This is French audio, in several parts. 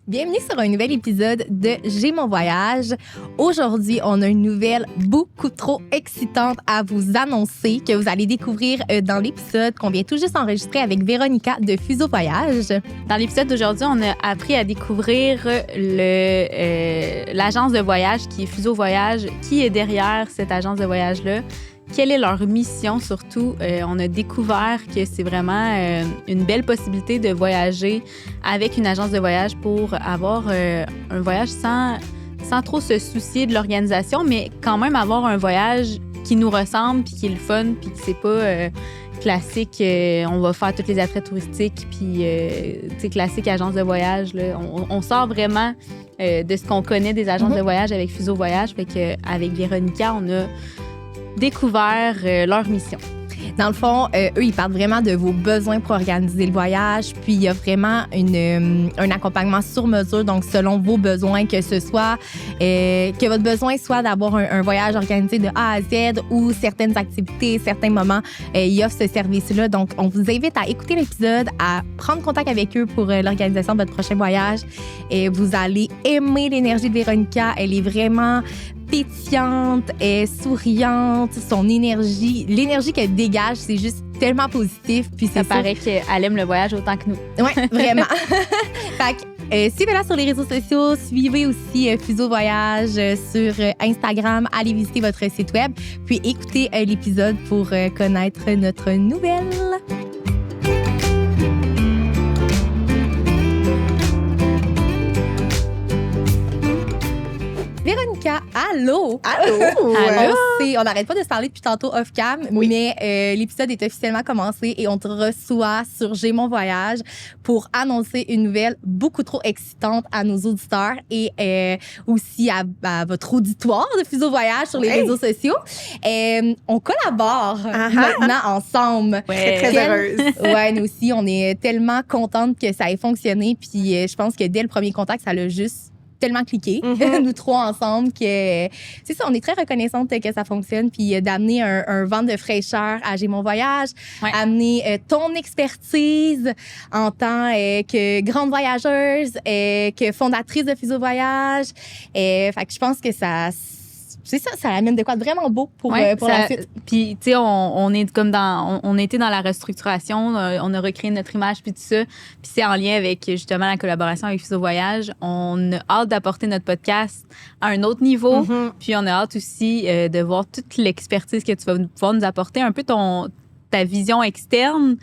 Bienvenue sur un nouvel épisode de J'ai mon voyage. Aujourd'hui, on a une nouvelle beaucoup trop excitante à vous annoncer que vous allez découvrir dans l'épisode qu'on vient tout juste enregistrer avec Véronica de Fuseau Voyage. Dans l'épisode d'aujourd'hui, on a appris à découvrir l'agence de voyage qui est Fuseau Voyage. Qui est derrière cette agence de voyage-là? Quelle est leur mission surtout? On a découvert que c'est vraiment une belle possibilité de voyager avec une agence de voyage pour avoir un voyage sans trop se soucier de l'organisation, mais quand même avoir un voyage qui nous ressemble, puis qui est le fun, puis que c'est pas classique, on va faire tous les attraits touristiques, puis classique agence de voyage. Là. On sort vraiment de ce qu'on connaît des agences de voyage avec Fuseau Voyage. Fait qu'avec Véronica, on a découvert leur mission. Dans le fond, eux, ils parlent vraiment de vos besoins pour organiser le voyage. Puis, il y a vraiment un accompagnement sur mesure, donc selon vos besoins, que ce soit que votre besoin soit d'avoir un voyage organisé de A à Z ou certaines activités, certains moments, ils offrent ce service-là. Donc, on vous invite à écouter l'épisode, à prendre contact avec eux pour l'organisation de votre prochain voyage. Et vous allez aimer l'énergie de Véronica. Elle est vraiment pétillante, souriante, son énergie, l'énergie qu'elle dégage, c'est juste tellement positif. Puis ça paraît qu'elle aime le voyage autant que nous. Oui, vraiment. Fait que, suivez-la sur les réseaux sociaux, suivez aussi Fuseau Voyage sur Instagram, allez visiter votre site web, puis écoutez l'épisode pour connaître notre nouvelle. Véronica, allô! Allô! Allô! On n'arrête pas de se parler depuis tantôt off-cam, Oui. mais l'épisode est officiellement commencé et on te reçoit sur J'ai mon voyage pour annoncer une nouvelle beaucoup trop excitante à nos auditeurs et aussi à votre auditoire de Fuseau Voyage sur les réseaux sociaux. On collabore maintenant ensemble. Ouais. Très heureuse. Ouais, nous aussi, on est tellement contentes que ça ait fonctionné. Puis je pense que dès le premier contact, ça l'a juste tellement cliqué, nous trois ensemble, que c'est ça, on est très reconnaissantes que ça fonctionne, puis d'amener un vent de fraîcheur à J'ai mon voyage, amener ton expertise en tant que grande voyageuse, que fondatrice de Fuseau Voyage. Fait que je pense que c'est ça amène de quoi de vraiment beau pour la suite. Puis, tu sais, on est comme on était dans la restructuration, on a recréé notre image, puis tout ça. Puis c'est en lien avec, justement, la collaboration avec Fuseau Voyage. On a hâte d'apporter notre podcast à un autre niveau. Puis on a hâte aussi de voir toute l'expertise que tu vas pouvoir nous apporter, un peu ta vision externe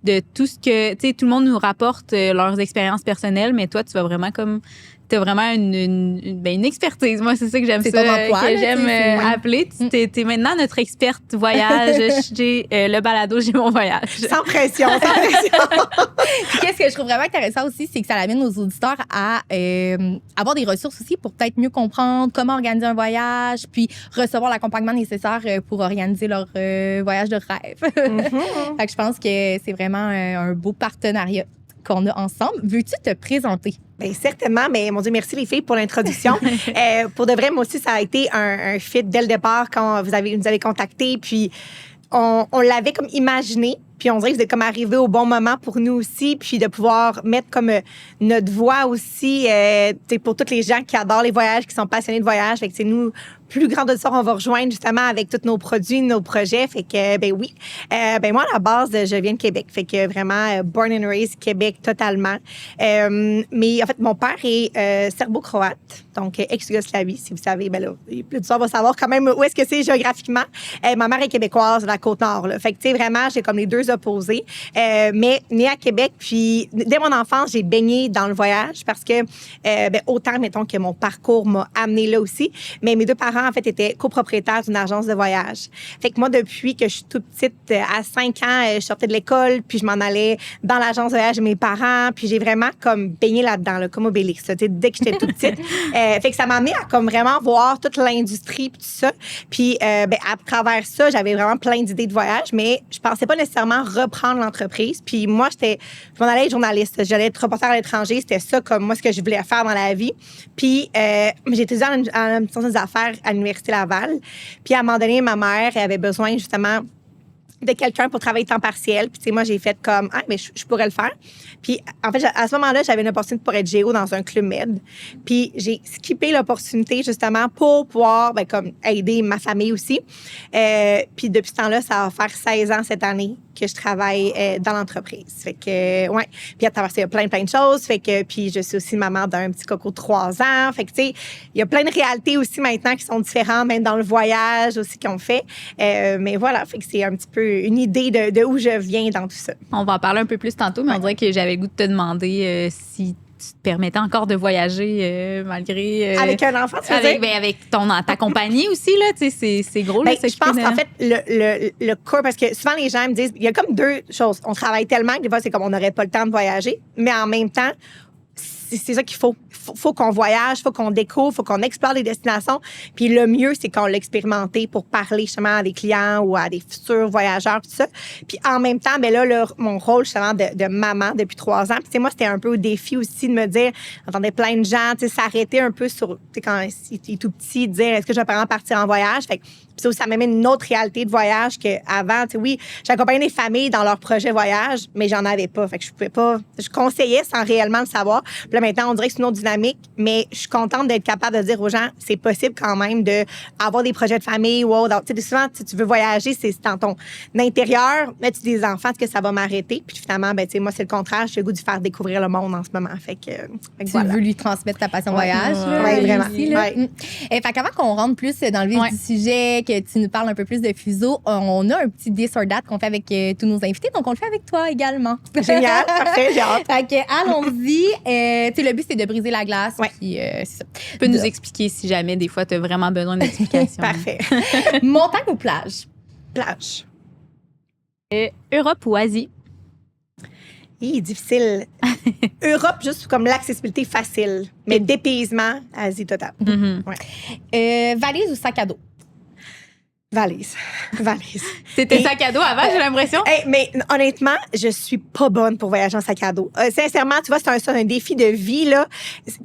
de tout ce que, tu sais, tout le monde nous rapporte leurs expériences personnelles, mais toi, tu vas vraiment t'as vraiment une expertise. Moi, c'est ça que j'aime, appeler. T'es maintenant notre experte voyage chez le balado J'ai mon voyage. Sans pression, sans pression. Puis qu'est-ce que je trouve vraiment intéressant aussi, c'est que ça amène nos auditeurs à avoir des ressources aussi pour peut-être mieux comprendre comment organiser un voyage, puis recevoir l'accompagnement nécessaire pour organiser leur voyage de rêve. Fait que je pense que c'est vraiment un beau partenariat qu'on a ensemble. Veux-tu te présenter? Bien, certainement, mais mon Dieu, merci les filles pour l'introduction. Pour de vrai, moi aussi, ça a été un fit dès le départ quand nous avez contacté, puis on l'avait comme imaginé. Puis on dirait que vous êtes comme arrivé au bon moment pour nous aussi, puis de pouvoir mettre comme notre voix aussi pour tous les gens qui adorent les voyages, qui sont passionnés de voyage. Fait que c'est nous, plus grand auditoire, on va rejoindre justement avec tous nos produits, nos projets. Fait que, ben oui. Moi, à la base, je viens de Québec. Fait que vraiment, born and raised, Québec totalement. Mais en fait, mon père est serbo-croate, donc ex-Yougoslavie, si vous savez. Ben là, plus de ça, on va savoir quand même où est-ce que c'est géographiquement. Ma mère est québécoise, de la Côte-Nord. Là. Fait que, tu sais, vraiment, j'ai comme les deux opposés. Mais née à Québec, puis dès mon enfance, j'ai baigné dans le voyage parce que, autant, mettons, que mon parcours m'a amené là aussi, mais mes deux parents, en fait, étaient copropriétaires d'une agence de voyage. Fait que moi, depuis que je suis toute petite, à 5 ans, je sortais de l'école, puis je m'en allais dans l'agence de voyage de mes parents, puis j'ai vraiment comme baigné là-dedans, là, comme Obélix, là, dès que j'étais toute petite. Fait que ça m'a amené à comme vraiment voir toute l'industrie, puis tout ça. Puis à travers ça, j'avais vraiment plein d'idées de voyage, mais je pensais pas nécessairement reprendre l'entreprise. Puis moi, je m'en allais être journaliste. J'allais être reporter à l'étranger. C'était ça comme moi, ce que je voulais faire dans la vie. Puis j'ai étudié en administration des affaires à l'Université Laval. Puis à un moment donné, ma mère elle avait besoin justement de quelqu'un pour travailler temps partiel. Puis, tu sais, moi, j'ai fait comme, mais je pourrais le faire. Puis, en fait, à ce moment-là, j'avais une opportunité pour être géo dans un club med. Puis, j'ai skippé l'opportunité, justement, pour pouvoir, comme, aider ma famille aussi. Puis, depuis ce temps-là, ça va faire 16 ans cette année que je travaille dans l'entreprise. Fait que, ouais. Puis, à travers ça, il y a plein de choses. Fait que, puis, je suis aussi maman d'un petit coco de 3 ans. Fait que, tu sais, il y a plein de réalités aussi maintenant qui sont différentes, même dans le voyage aussi qu'on fait. Mais voilà, fait que c'est un petit peu une idée de où je viens dans tout ça. On va en parler un peu plus tantôt, mais on dirait que j'avais le goût de te demander si tu te permettais encore de voyager malgré... avec un enfant, tu veux dire? Avec ta compagnie aussi, là, tu sais, c'est gros. Là, je pense qu'en fait, le corps, parce que souvent les gens me disent, il y a comme 2 choses. On travaille tellement que des fois, c'est comme on n'aurait pas le temps de voyager, mais en même temps, c'est ça qu'il faut. Faut qu'on voyage, faut qu'on découvre, faut qu'on explore des destinations. Puis le mieux, c'est qu'on l'a expérimenté pour parler justement à des clients ou à des futurs voyageurs, tout ça. Puis en même temps, ben là, mon rôle justement de maman depuis 3 ans. Puis moi, c'était un peu au défi aussi de me dire, j'entendais plein de gens, s'arrêter un peu sur, quand il est tout petit, de dire, est-ce que je vais vraiment partir en voyage? Fait que ça m'amène une autre réalité de voyage qu'avant. Oui, j'accompagnais des familles dans leur projet voyage, mais j'en avais pas. Fait que je pouvais pas. Je conseillais sans réellement le savoir. Puis là, maintenant, on dirait que c'est une autre dynamique, mais je suis contente d'être capable de dire aux gens, c'est possible quand même d'avoir des projets de famille ou autre. Souvent, si tu veux voyager, c'est dans ton intérieur, mais tu des enfants, est-ce que ça va m'arrêter? Puis finalement, moi, c'est le contraire. J'ai le goût de faire découvrir le monde en ce moment. Fait que tu veux lui transmettre ta passion voyage. Oui, vraiment. Ici, fait qu'avant qu'on rentre plus dans le vif du sujet, que tu nous parles un peu plus de fuseau, on a un petit This or That qu'on fait avec tous nos invités, donc on le fait avec toi également. Génial, parfait, j'ai hâte. Fait que, allons-y. Le but, c'est de briser la glace. Ouais. Puis, c'est ça. Tu peux nous expliquer si jamais, des fois, tu as vraiment besoin d'explications. Parfait. Montagne ou plage? Plage. Europe ou Asie? Difficile. Europe, juste comme l'accessibilité facile, mais dépaysement, Asie totale. Mm-hmm. Valise ou sac à dos? Valise. C'était sac à dos avant, j'ai l'impression. Mais honnêtement, je suis pas bonne pour voyager en sac à dos. Sincèrement, tu vois, c'est un défi de vie, là.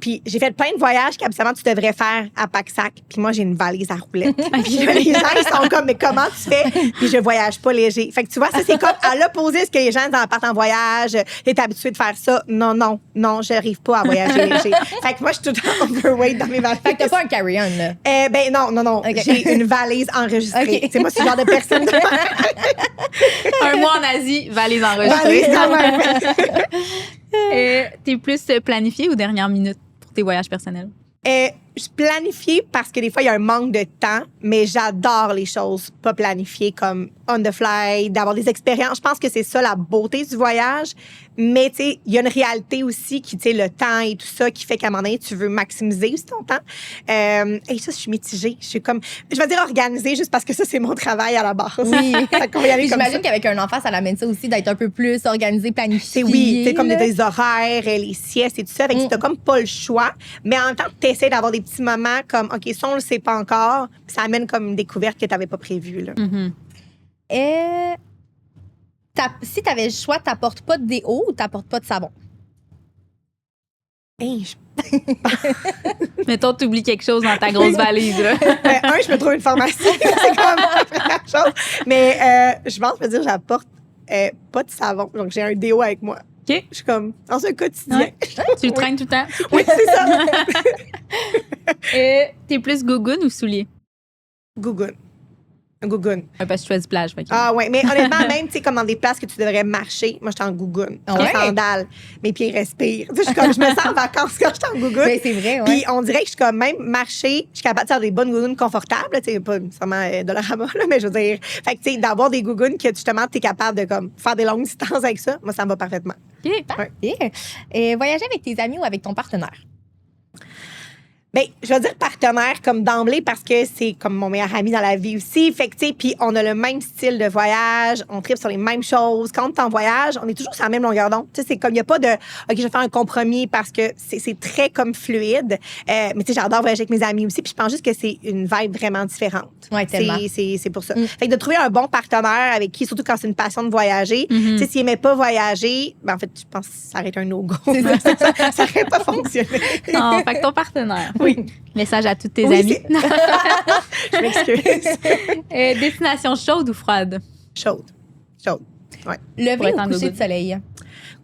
Puis j'ai fait plein de voyages qu'absolument tu devrais faire à pack-sac. Puis moi, j'ai une valise à roulettes. Puis là, les gens, ils sont comme, mais comment tu fais? Puis je voyage pas léger. Fait que tu vois, ça, c'est comme à l'opposé de ce que les gens partent en voyage. T'es habitué de faire ça. Non, j'arrive pas à voyager léger. Fait que moi, je suis tout le temps overweight dans mes valises. Fait que t'as pas un carry-on, là? Non. Okay. J'ai une valise enregistrée. Okay. C'est moi, ce genre de personne. Un mois en Asie, valise enregistrée. T'es plus planifié ou dernière minute pour tes voyages personnels? Je planifie parce que des fois, il y a un manque de temps, mais j'adore les choses pas planifiées comme on the fly, d'avoir des expériences. Je pense que c'est ça la beauté du voyage. Mais, tu sais, il y a une réalité aussi qui, tu sais, le temps et tout ça, qui fait qu'à un moment donné, tu veux maximiser aussi ton temps. Et ça, je suis mitigée. Je suis comme, je vais dire organisée juste parce que ça, c'est mon travail à la base. Oui. Puis j'imagine qu'avec un enfant, ça l'amène ça aussi d'être un peu plus organisé, planifié. Oui, c'est comme des horaires, les siestes et tout ça. Fait que t'as comme pas le choix. Mais en même temps, t'essaies d'avoir des petits moments comme, OK, ça, on le sait pas encore. Puis ça amène comme une découverte que t'avais pas prévue, là. Mm-hmm. Si t'avais le choix, t'apportes pas de déo ou t'apportes pas de savon? Mettons, t'oublies quelque chose dans ta grosse valise, là. Je me trouve une pharmacie. C'est comme la première chose. Mais je pense me dire, j'apporte pas de savon. Donc, j'ai un déo avec moi. OK. Je suis comme, dans un quotidien. Ouais. Tu le traînes tout le temps? Oui, c'est ça. T'es plus gougoune ou soulier? Gougoune. Parce que tu fais du plage. Ah ouais, mais honnêtement, même, tu sais, comme dans des places que tu devrais marcher, moi, je suis en gougoune. Je suis en sandales. Mes pieds respirent. Je me sens en vacances quand je suis en gougoune. Mais c'est vrai, Puis on dirait que je suis comme, même marcher, je suis capable de faire des bonnes gougounes confortables, tu sais, pas nécessairement Dollarama, là, mais je veux dire, fait que, tu sais, d'avoir des gougounes que, justement, tu es capable de, comme, faire des longues distances avec ça, moi, ça me va parfaitement. OK, parfait. Voyager avec tes amis ou avec ton partenaire? Bien, je vais dire partenaire comme d'emblée parce que c'est comme mon meilleur ami dans la vie aussi. Fait que, tu sais, puis on a le même style de voyage, on tripe sur les mêmes choses. Quand on est en voyage, on est toujours sur la même longueur d'onde. Tu sais, c'est comme, il n'y a pas de, OK, je vais faire un compromis parce que c'est très comme fluide. Mais tu sais, j'adore voyager avec mes amis aussi. Puis je pense juste que c'est une vibe vraiment différente. Oui, tellement. C'est pour ça. Fait que de trouver un bon partenaire avec qui, surtout quand c'est une passion de voyager, tu sais, s'il n'aimait pas voyager, ben en fait, je pense que ça aurait été un no-go. Ça n'aurait pas fonctionné. Non, fait que ton partenaire. Oui. Message à tous tes amis. Je m'excuse. Destination chaude ou froide? Chaude. chaude. Ouais. Lever Pour être ou en coucher doudoune. de soleil?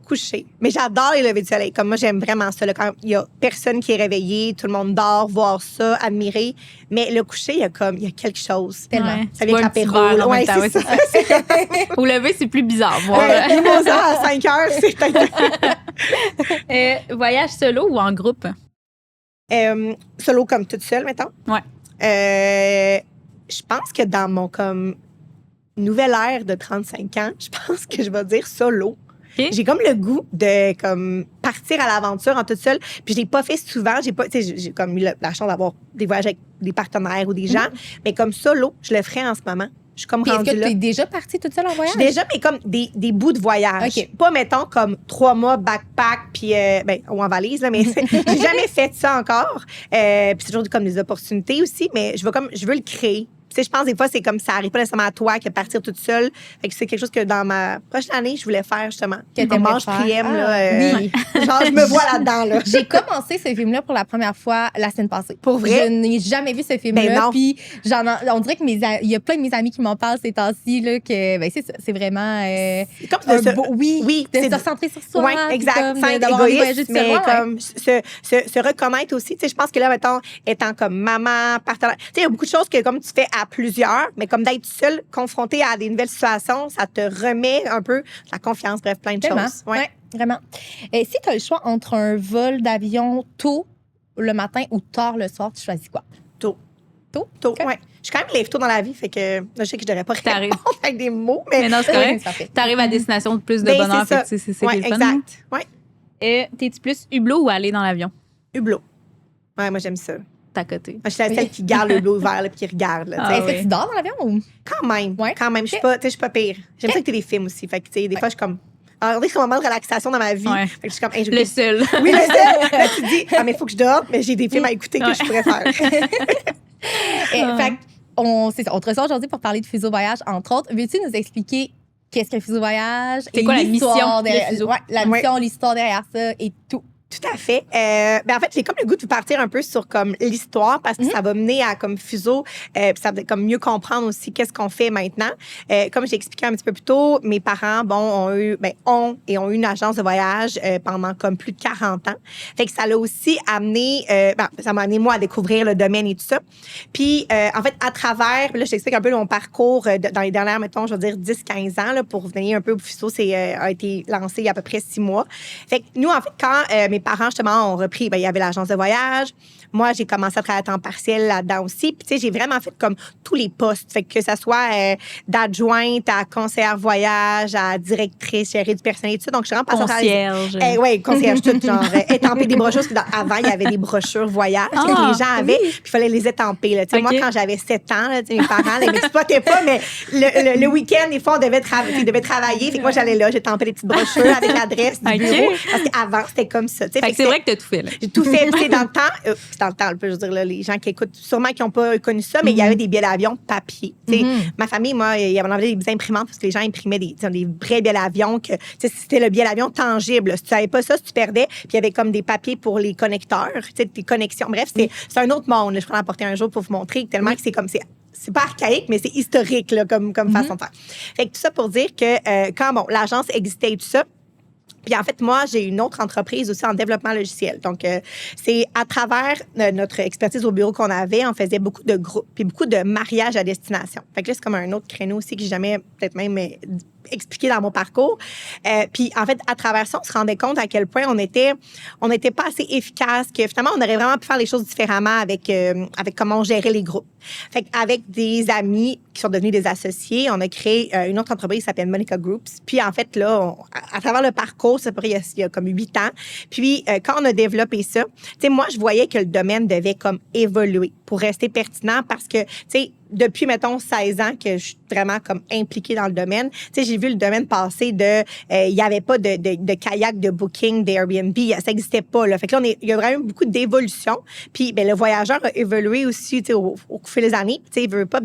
Coucher. Mais j'adore les levées du soleil. Comme moi, j'aime vraiment ça. Là, quand il y a personne qui est réveillé, tout le monde dort, voir ça, admirer. Mais le coucher, il y a quelque chose. Tellement. Ouais. Ça Tu vient bois avec un petit l'apéro. verre en Ouais, même temps, ouais, c'est c'est ça. Au lever, c'est plus bizarre. Voir. Ouais, mimosa à 5 heures, c'est peut-être... Voyage solo ou en groupe? Solo comme toute seule, mettons. Ouais. Je pense que dans mon comme nouvelle ère de 35 ans, je pense que je vais dire solo. OK. J'ai comme le goût de comme partir à l'aventure en toute seule. Puis je l'ai pas fait souvent. J'ai comme eu la chance d'avoir des voyages avec des partenaires ou des gens. Mais comme solo, je le ferais en ce moment. Je suis comme Puis est-ce rendue que là. tu es déjà partie toute seule en Je voyage? suis déjà, mais comme des bouts de voyage. OK. Pas, mettons, comme 3 mois backpack puis ou en valise, là, mais j'ai jamais fait ça encore. Puis c'est toujours comme des opportunités aussi, mais je veux le créer. Tu sais, je pense des fois, c'est comme ça arrive pas nécessairement à toi que partir toute seule. Fait que c'est quelque chose que dans ma prochaine année, je voulais faire, justement. Que En t'aimerais mange faire. Priem, Ah, là. oui. Genre, je me vois là-dedans, là. J'ai commencé ce film-là pour la première fois la semaine passée. Pour vrai? Je n'ai jamais vu ce Ben film-là. non. Puis on dirait que il y a plein de mes amis qui m'en parlent ces temps-ci, là, que ben, c'est ça, c'est vraiment C'est comme de oui, de c'est se recentrer sur soi. Oui, puis exact. comme Sans être d'avoir envie de voyager égoïste, tout seul. mais Ouais, ouais. comme se reconnaître aussi. Tu sais, je pense que là, mettons, étant comme maman, partenaire, tu sais, il y a beaucoup de choses que comme tu fais à plusieurs, mais comme d'être seule, confrontée à des nouvelles situations, ça te remet un peu la confiance, bref, plein de Tellement. choses. Ouais. Ouais, vraiment. Et si tu as le choix entre un vol d'avion tôt le matin ou tard le soir, tu choisis quoi? Tôt. Tôt? Tôt, OK. ouais. Je suis quand même lève tôt dans la vie, fait que là, je sais que je devrais pas T'arrives. répondre avec des mots, mais... Mais non, c'est correct. Ça fait. T'arrives à destination de plus de Ben, bonheur. c'est Fait ça. que c'est Ouais, le fun. exact. Ouais. T'es-tu plus hublot ou aller dans l'avion? Hublot. Ouais, moi, j'aime ça. Moi, À côté. je suis la seule qui garde le hublot ouvert, là, puis qui regarde, là, tu sais. Ah Est-ce oui. que tu dors dans l'avion ou? Quand même. Ouais. Quand même. Je suis pas pire. J'aime ça que t'aies des films aussi. Fait que, tu sais, des fois, je suis comme... Alors, on dirait que c'est un moment de relaxation dans ma vie. Ouais. Fait que je suis comme... hey, je- Le seul. Oui, mais ça, là, tu te dis, ah, mais il faut que je dorme, mais j'ai des films à écouter que Ouais. je pourrais faire. Fait que c'est ça. On te reçoit aujourd'hui pour parler de fuseau voyage, entre autres. Veux-tu nous expliquer qu'est-ce qu'un fuseau voyage? C'est et quoi la l'histoire mission de derrière- fuseau? Ouais, la Ouais. mission, l'histoire derrière ça et tout. Tout à fait. En fait, j'ai comme le goût de vous partir un peu sur comme l'histoire parce que ça va mener à comme fuseau, puis ça va comme mieux comprendre aussi qu'est-ce qu'on fait maintenant. Comme j'ai expliqué un petit peu plus tôt, mes parents, ont eu une agence de voyage pendant comme plus de 40 ans. Fait que ça l'a aussi amené, ça m'a amené moi à découvrir le domaine et tout ça. Puis en fait, à travers, là, je t'explique un peu mon parcours dans les dernières, mettons, je veux dire 10-15 ans là, pour venir un peu au fuseau, a été lancé il y a à peu près 6 mois. Fait que nous, en fait, quand mes parents, justement, ont repris, il y avait l'agence de voyage. Moi, j'ai commencé à travailler à temps partiel là-dedans aussi. Puis, tu sais, j'ai vraiment fait comme tous les postes. Fait que ça soit d'adjointe à conseillère voyage, à directrice, gérée du personnel et tout ça. Donc, je suis vraiment passée Concierge. Oui, concierge, tout, genre, étamper des brochures. Parce que avant, il y avait des brochures voyage que les gens avaient, puis il fallait les étamper. Là. Tu sais, OK. moi, quand j'avais 7 ans, là, tu sais, mes parents, là, ils m'exploitaient pas, mais le week-end, des fois, on devait travailler. Fait que moi, j'allais là, j'étampais des petites brochures avec l'adresse du OK. bureau. Parce qu'avant, c'était comme ça. Tu sais, Fait que c'est vrai que t'as tout fait, là. j'ai tout fait. Puis, tu sais, dans le temps, je veux dire, là, les gens qui écoutent, sûrement qui n'ont pas connu ça, mais il y avait des billets d'avion papier. Tu sais, ma famille, moi, il y avait des imprimantes parce que les gens imprimaient des vrais billets d'avion. Que, tu sais, c'était le billet d'avion tangible. Si tu savais pas ça, si tu perdais, puis il y avait comme des papiers pour les connecteurs, tu sais, des connexions. Bref, c'est un autre monde. Je pourrais l'apporter un jour pour vous montrer tellement que c'est comme c'est pas archaïque, mais c'est historique là, comme façon de faire. Fait que tout ça pour dire que quand l'agence existait et tout ça. Puis en fait, moi, j'ai une autre entreprise aussi en développement logiciel. Donc, c'est à travers notre expertise au bureau qu'on avait, on faisait beaucoup de groupes puis beaucoup de mariages à destination. Fait que là, c'est comme un autre créneau aussi que j'ai jamais peut-être même expliqué dans mon parcours. Puis en fait, à travers ça, on se rendait compte à quel point on était pas assez efficace, que finalement, on aurait vraiment pu faire les choses différemment avec comment on gérait les groupes. Fait qu'avec des amis qui sont devenus des associés, on a créé une autre entreprise qui s'appelle Monica Groups. Puis en fait, là, à travers le parcours, c'est il y a comme 8 ans. Puis quand on a développé ça, tu sais, moi, je voyais que le domaine devait comme évoluer pour rester pertinent parce que, tu sais, depuis, mettons, 16 ans que je suis vraiment comme impliquée dans le domaine, tu sais, j'ai vu le domaine passer de... Il n'y avait pas de kayak, de booking, d'Airbnb. Ça n'existait pas, là. Fait que là, il y a vraiment eu beaucoup d'évolution. Puis, le voyageur a évolué aussi, tu sais, au fil des années. Tu sais, il veut pas,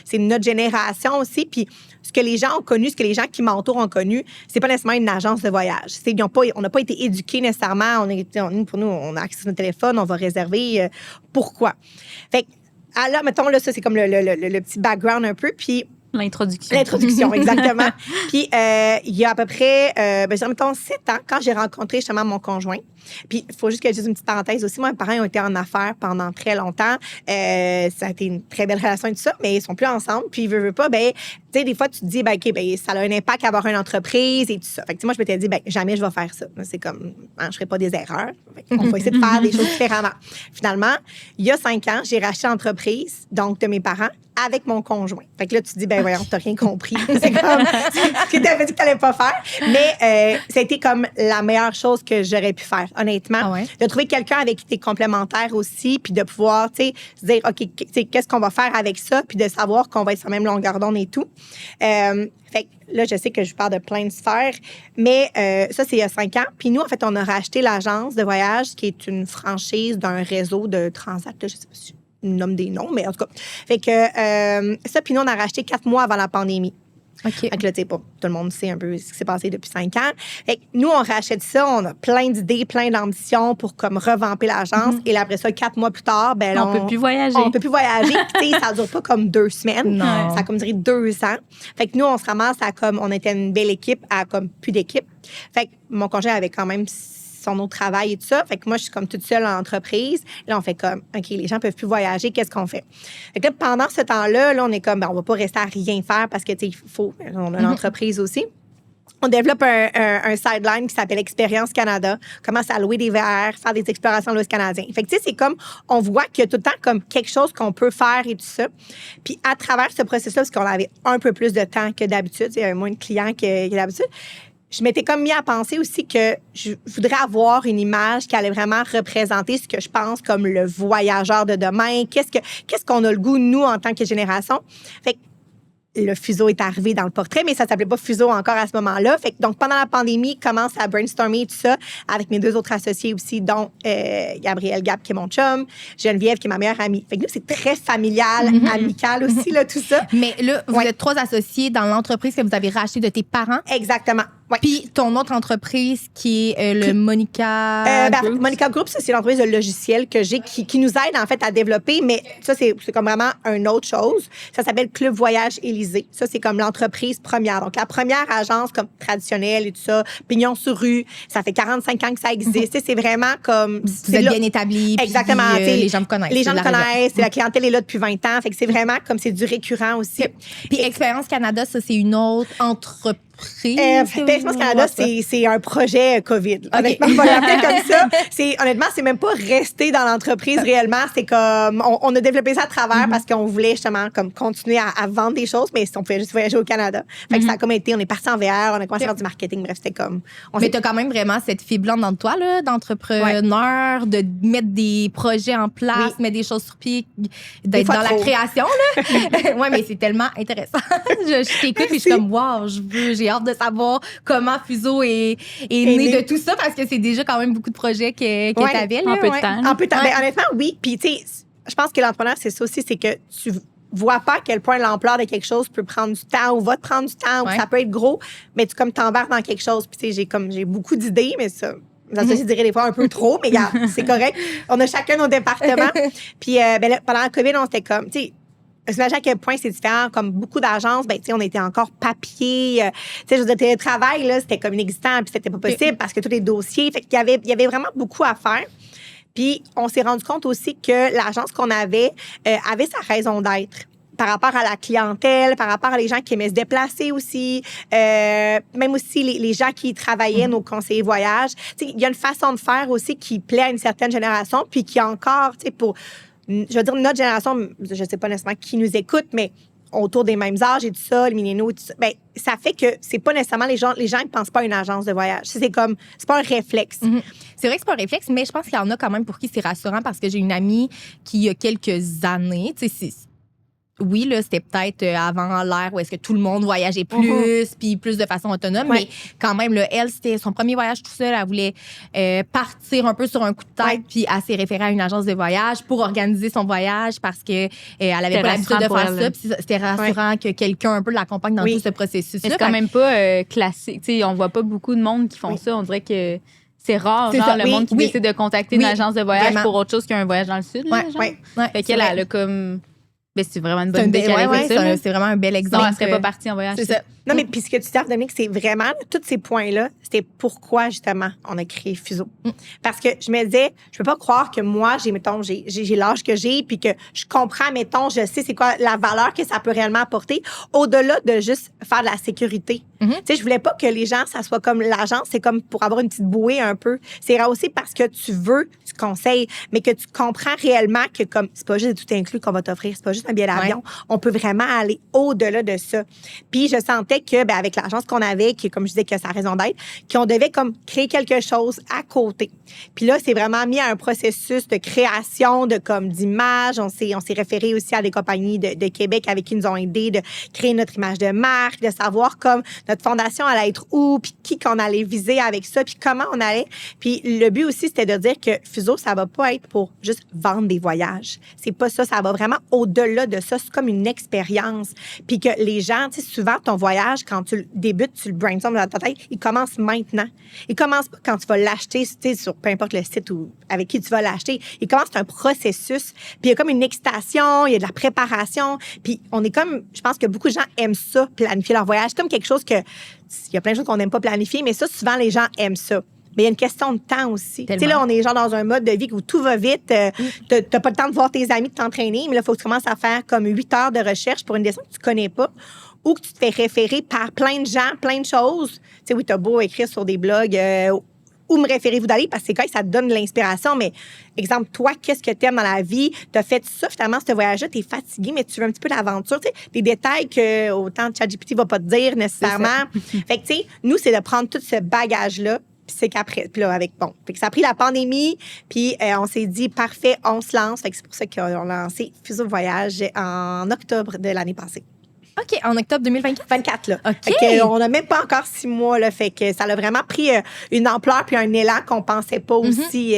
c'est notre génération aussi. Puis, ce que les gens ont connu, ce que les gens qui m'entourent ont connu, c'est pas nécessairement une agence de voyage. On n'a pas été éduqués nécessairement. Pour nous, on a accès sur notre téléphone, on va réserver. Pourquoi? Fait que, là, mettons, là, ça, c'est comme le petit background un peu. Puis, L'introduction. Exactement. Puis, il y a à peu près, mettons, 7 ans, quand j'ai rencontré justement mon conjoint. Puis, il faut juste que je dise une petite parenthèse aussi. Moi, mes parents ont été en affaires pendant très longtemps. Ça a été une très belle relation et tout ça, mais ils sont plus ensemble. Puis, ils veulent pas, tu sais, des fois, tu te dis, OK, ça a un impact à avoir une entreprise et tout ça. Fait que, moi, je m'étais dit, jamais je vais faire ça. C'est comme, je ferai pas des erreurs. On va essayer de faire des choses différemment. Finalement, il y a 5 ans, j'ai racheté l'entreprise, donc, de mes parents, avec mon conjoint. Fait que là, tu te dis, voyons, t'as rien compris. C'est comme ce que t'avais dit que t'allais pas faire. Mais ça a été comme la meilleure chose que j'aurais pu faire, honnêtement. Ah ouais? De trouver quelqu'un avec qui t'es complémentaire aussi, puis de pouvoir, tu sais, se dire, OK, qu'est-ce qu'on va faire avec ça, puis de savoir qu'on va être sur la même longueur d'onde et tout. Fait que là, je sais que je parle de plein de sphères, mais ça, c'est il y a 5 ans. Puis nous, en fait, on a racheté l'agence de voyage, qui est une franchise d'un réseau de transat, là, je sais pas si je nomme des noms, mais en tout cas. Fait que ça, puis nous, on a racheté 4 mois avant la pandémie. OK. Fait que là, tu sais, pas tout le monde sait un peu ce qui s'est passé depuis 5 ans. Fait que nous, on rachète ça, on a plein d'idées, plein d'ambitions pour comme revamper l'agence. Et là, après ça, 4 mois plus tard, on peut plus voyager. On peut plus voyager. Puis, tu sais, ça dure pas comme 2 semaines. Non. Ça a comme duré 2 ans. Fait que nous, on se ramasse à comme, on était une belle équipe à comme plus d'équipe. Fait que mon conjoint avait quand même son autre travail et tout ça. Fait que moi, je suis comme toute seule en entreprise. Là, on fait comme, OK, les gens peuvent plus voyager, qu'est-ce qu'on fait? Fait que là, pendant ce temps-là, on est comme, on va pas rester à rien faire parce que, tu sais, on a une entreprise aussi. On développe un sideline qui s'appelle Expérience Canada. On commence à louer des VR, faire des explorations de l'Ouest canadien. Fait que, tu sais, c'est comme, on voit qu'il y a tout le temps comme quelque chose qu'on peut faire et tout ça. Puis, à travers ce processus-là, parce qu'on avait un peu plus de temps que d'habitude, il y avait moins de clients que d'habitude, je m'étais comme mis à penser aussi que je voudrais avoir une image qui allait vraiment représenter ce que je pense comme le voyageur de demain. Qu'est-ce qu'on a le goût, nous, en tant que génération? Fait que le fuseau est arrivé dans le portrait, mais ça s'appelait pas fuseau encore à ce moment-là. Fait que donc, pendant la pandémie, commence à brainstormer et tout ça avec mes 2 autres associés aussi, dont Gabriel Gap, qui est mon chum, Geneviève, qui est ma meilleure amie. Fait que nous, c'est très familial, amical aussi, là, tout ça. Mais là, vous êtes 3 associés dans l'entreprise que vous avez rachetée de tes parents. Exactement. Ouais. Puis ton autre entreprise qui est le Monica Group. Monica Group, ça, c'est l'entreprise de logiciels que j'ai qui nous aide, en fait, à développer, mais ça, c'est comme vraiment une autre chose. Ça s'appelle Club Voyage Élysée. Ça, c'est comme l'entreprise première. Donc, la première agence comme traditionnelle et tout ça, pignon sur rue, ça fait 45 ans que ça existe. C'est vraiment comme... Vous êtes bien établi. Exactement. Puis, les gens me connaissent. Les gens me connaissent. La clientèle est là depuis 20 ans. Fait que c'est vraiment comme c'est du récurrent aussi. Puis Expérience Canada, ça, c'est une autre entreprise. Expérience Canada, c'est un projet COVID. Honnêtement, on va l'appeler comme ça. Honnêtement, c'est même pas resté dans l'entreprise réellement. C'est comme, on a développé ça à travers parce qu'on voulait justement comme continuer à vendre des choses, mais on pouvait juste voyager au Canada. Fait que ça a comme été, on est parti en VR, on a commencé à faire du marketing. Bref, c'était comme... Mais t'as quand même vraiment cette fibre dans toi, là, d'entrepreneur, de mettre des projets en place, mettre des choses sur pied, d'être dans la création, là. Ouais, mais c'est tellement intéressant. Je t'écoute et je suis comme, wow, j'ai hâte de savoir comment Fuseau est né de tout ça parce que c'est déjà quand même beaucoup de projets que t'avais, là. En peu de temps. En peu de temps. Ben, honnêtement, oui. Puis, tu sais, je pense que l'entrepreneur, c'est ça aussi, c'est que tu vois pas à quel point l'ampleur de quelque chose peut prendre du temps ou va te prendre du temps ou ça peut être gros, mais tu comme t'embarques dans quelque chose. Puis, tu sais, j'ai beaucoup d'idées, mais ça... je dirais des fois un peu trop, mais regarde, c'est correct. On a chacun nos départements. Puis, là, pendant la COVID, on s'était comme, tu sais, j'imagine à quel point c'est différent. Comme beaucoup d'agences, ben, tu sais, on était encore papier. Tu sais, je veux dire, télétravail, là, c'était comme inexistant, puis c'était pas possible parce que tous les dossiers. Fait qu'il y avait vraiment beaucoup à faire. Puis, on s'est rendu compte aussi que l'agence qu'on avait sa raison d'être par rapport à la clientèle, par rapport à les gens qui aimaient se déplacer aussi, même aussi les gens qui travaillaient, nos conseillers voyage. Tu sais, il y a une façon de faire aussi qui plaît à une certaine génération, puis qui encore, tu sais, pour... Je veux dire, notre génération, je ne sais pas nécessairement qui nous écoute, mais autour des mêmes âges et tout ça, les milléniaux et tout ça, ben, ça fait que c'est pas nécessairement les gens ne pensent pas à une agence de voyage. C'est comme, c'est pas un réflexe. C'est vrai que c'est pas un réflexe, mais je pense qu'il y en a quand même pour qui c'est rassurant parce que j'ai une amie qui, il y a quelques années, tu sais, oui, là, c'était peut-être avant l'ère où est-ce que tout le monde voyageait plus, puis plus de façon autonome, mais quand même, là, elle, c'était son premier voyage tout seul. Elle voulait partir un peu sur un coup de tête, puis elle s'est référée à une agence de voyage pour organiser son voyage parce que elle avait pas l'habitude de faire ça, puis c'était rassurant que quelqu'un un peu l'accompagne dans tout ce processus-là. Mais c'est quand même pas classique. Tu sais, on voit pas beaucoup de monde qui font ça. On dirait que c'est rare, genre, le monde qui décide de contacter une agence de voyage pour autre chose qu'un voyage dans le sud. Fait qu'elle, elle a comme... Ben, c'est vraiment une bonne idée qu'elle ait fait ça. C'est vraiment un bel exemple. Sinon, elle serait pas partie en voyage. C'est ça. Non, mais puis ce que tu dis, Dominique, c'est vraiment, tous ces points-là, c'était pourquoi, justement, on a créé Fuseau. Parce que je me disais, je peux pas croire que moi, j'ai l'âge que j'ai, puis que je comprends, mettons, je sais c'est quoi la valeur que ça peut réellement apporter, au-delà de juste faire de la sécurité. Tu sais, je voulais pas que les gens, ça soit comme l'agence, c'est comme pour avoir une petite bouée un peu. C'est aussi parce que tu veux, tu conseilles, mais que tu comprends réellement que comme, c'est pas juste tout inclus qu'on va t'offrir, c'est pas juste un billet d'avion. On peut vraiment aller au-delà de ça. Puis je sentais que, ben, avec l'agence qu'on avait, qui, comme je disais, que ça a raison d'être, qu'on devait comme créer quelque chose à côté. Puis là, c'est vraiment mis à un processus de création de comme d'images. On s'est référé aussi à des compagnies de Québec avec qui nous ont aidé de créer notre image de marque, de savoir comme notre fondation allait être où, puis qui qu'on allait viser avec ça, puis comment on allait. Puis le but aussi, c'était de dire que Fuseau, ça va pas être pour juste vendre des voyages. C'est pas ça. Ça va vraiment au-delà de ça. C'est comme une expérience. Puis que les gens, tu sais, souvent, ton voyage, quand tu le débutes, tu le brainstorm dans ta tête, il commence maintenant. Il commence pas quand tu vas l'acheter, tu sais, sur peu importe le site ou avec qui tu vas l'acheter. Il commence, c'est un processus. Puis il y a comme une excitation, il y a de la préparation. Puis on est comme, je pense que beaucoup de gens aiment ça, planifier leur voyage. C'est comme quelque chose que, il y a plein de choses qu'on n'aime pas planifier, mais ça, souvent, les gens aiment ça. Mais il y a une question de temps aussi. Tu sais, là, on est genre dans un mode de vie où tout va vite. T'as pas le temps de voir tes amis, de t'entraîner, mais là, il faut que tu commences à faire comme 8 heures de recherche pour une destination que tu connais pas ou que tu te fais référer par plein de gens, plein de choses. Tu sais, oui, t'as beau écrire sur des blogs où me référez-vous d'aller parce que c'est quand ça te donne de l'inspiration. Mais, exemple, toi, qu'est-ce que t'aimes dans la vie? T'as fait ça, finalement, ce voyage-là, t'es fatigué, mais tu veux un petit peu d'aventure. Tu sais, des détails que autant ChatGPT va pas te dire nécessairement. Fait que, tu sais, nous, c'est de prendre tout ce bagage-là. Puis c'est qu'après, puis là, fait que ça a pris la pandémie, puis on s'est dit, parfait, on se lance. Fait que c'est pour ça qu'on a lancé Fuseau Voyage en octobre de l'année passée. OK, en octobre 2024? 24, là. OK. Fait qu'on n'a même pas encore 6 mois, là. Fait que ça a vraiment pris une ampleur puis un élan qu'on pensait pas aussi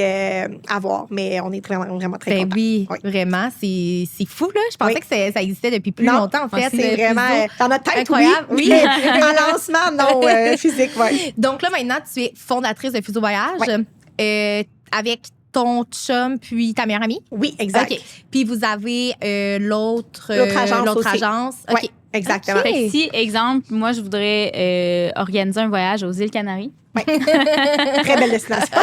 avoir. Mais on est vraiment très contents. Oui, vraiment. C'est fou, là. Je pensais que ça existait depuis plus longtemps, en fait. C'est vraiment... dans notre tête, incroyable. Oui. En lancement, non, physique, oui. Donc là, maintenant, tu es fondatrice de Fuseau Voyage avec ton chum puis ta meilleure amie? Oui, exact. OK. Puis vous avez l'autre agence. OK. Oui, exactement. Fait que si, exemple, moi, je voudrais organiser un voyage aux îles Canaries. Oui. Très belle destination.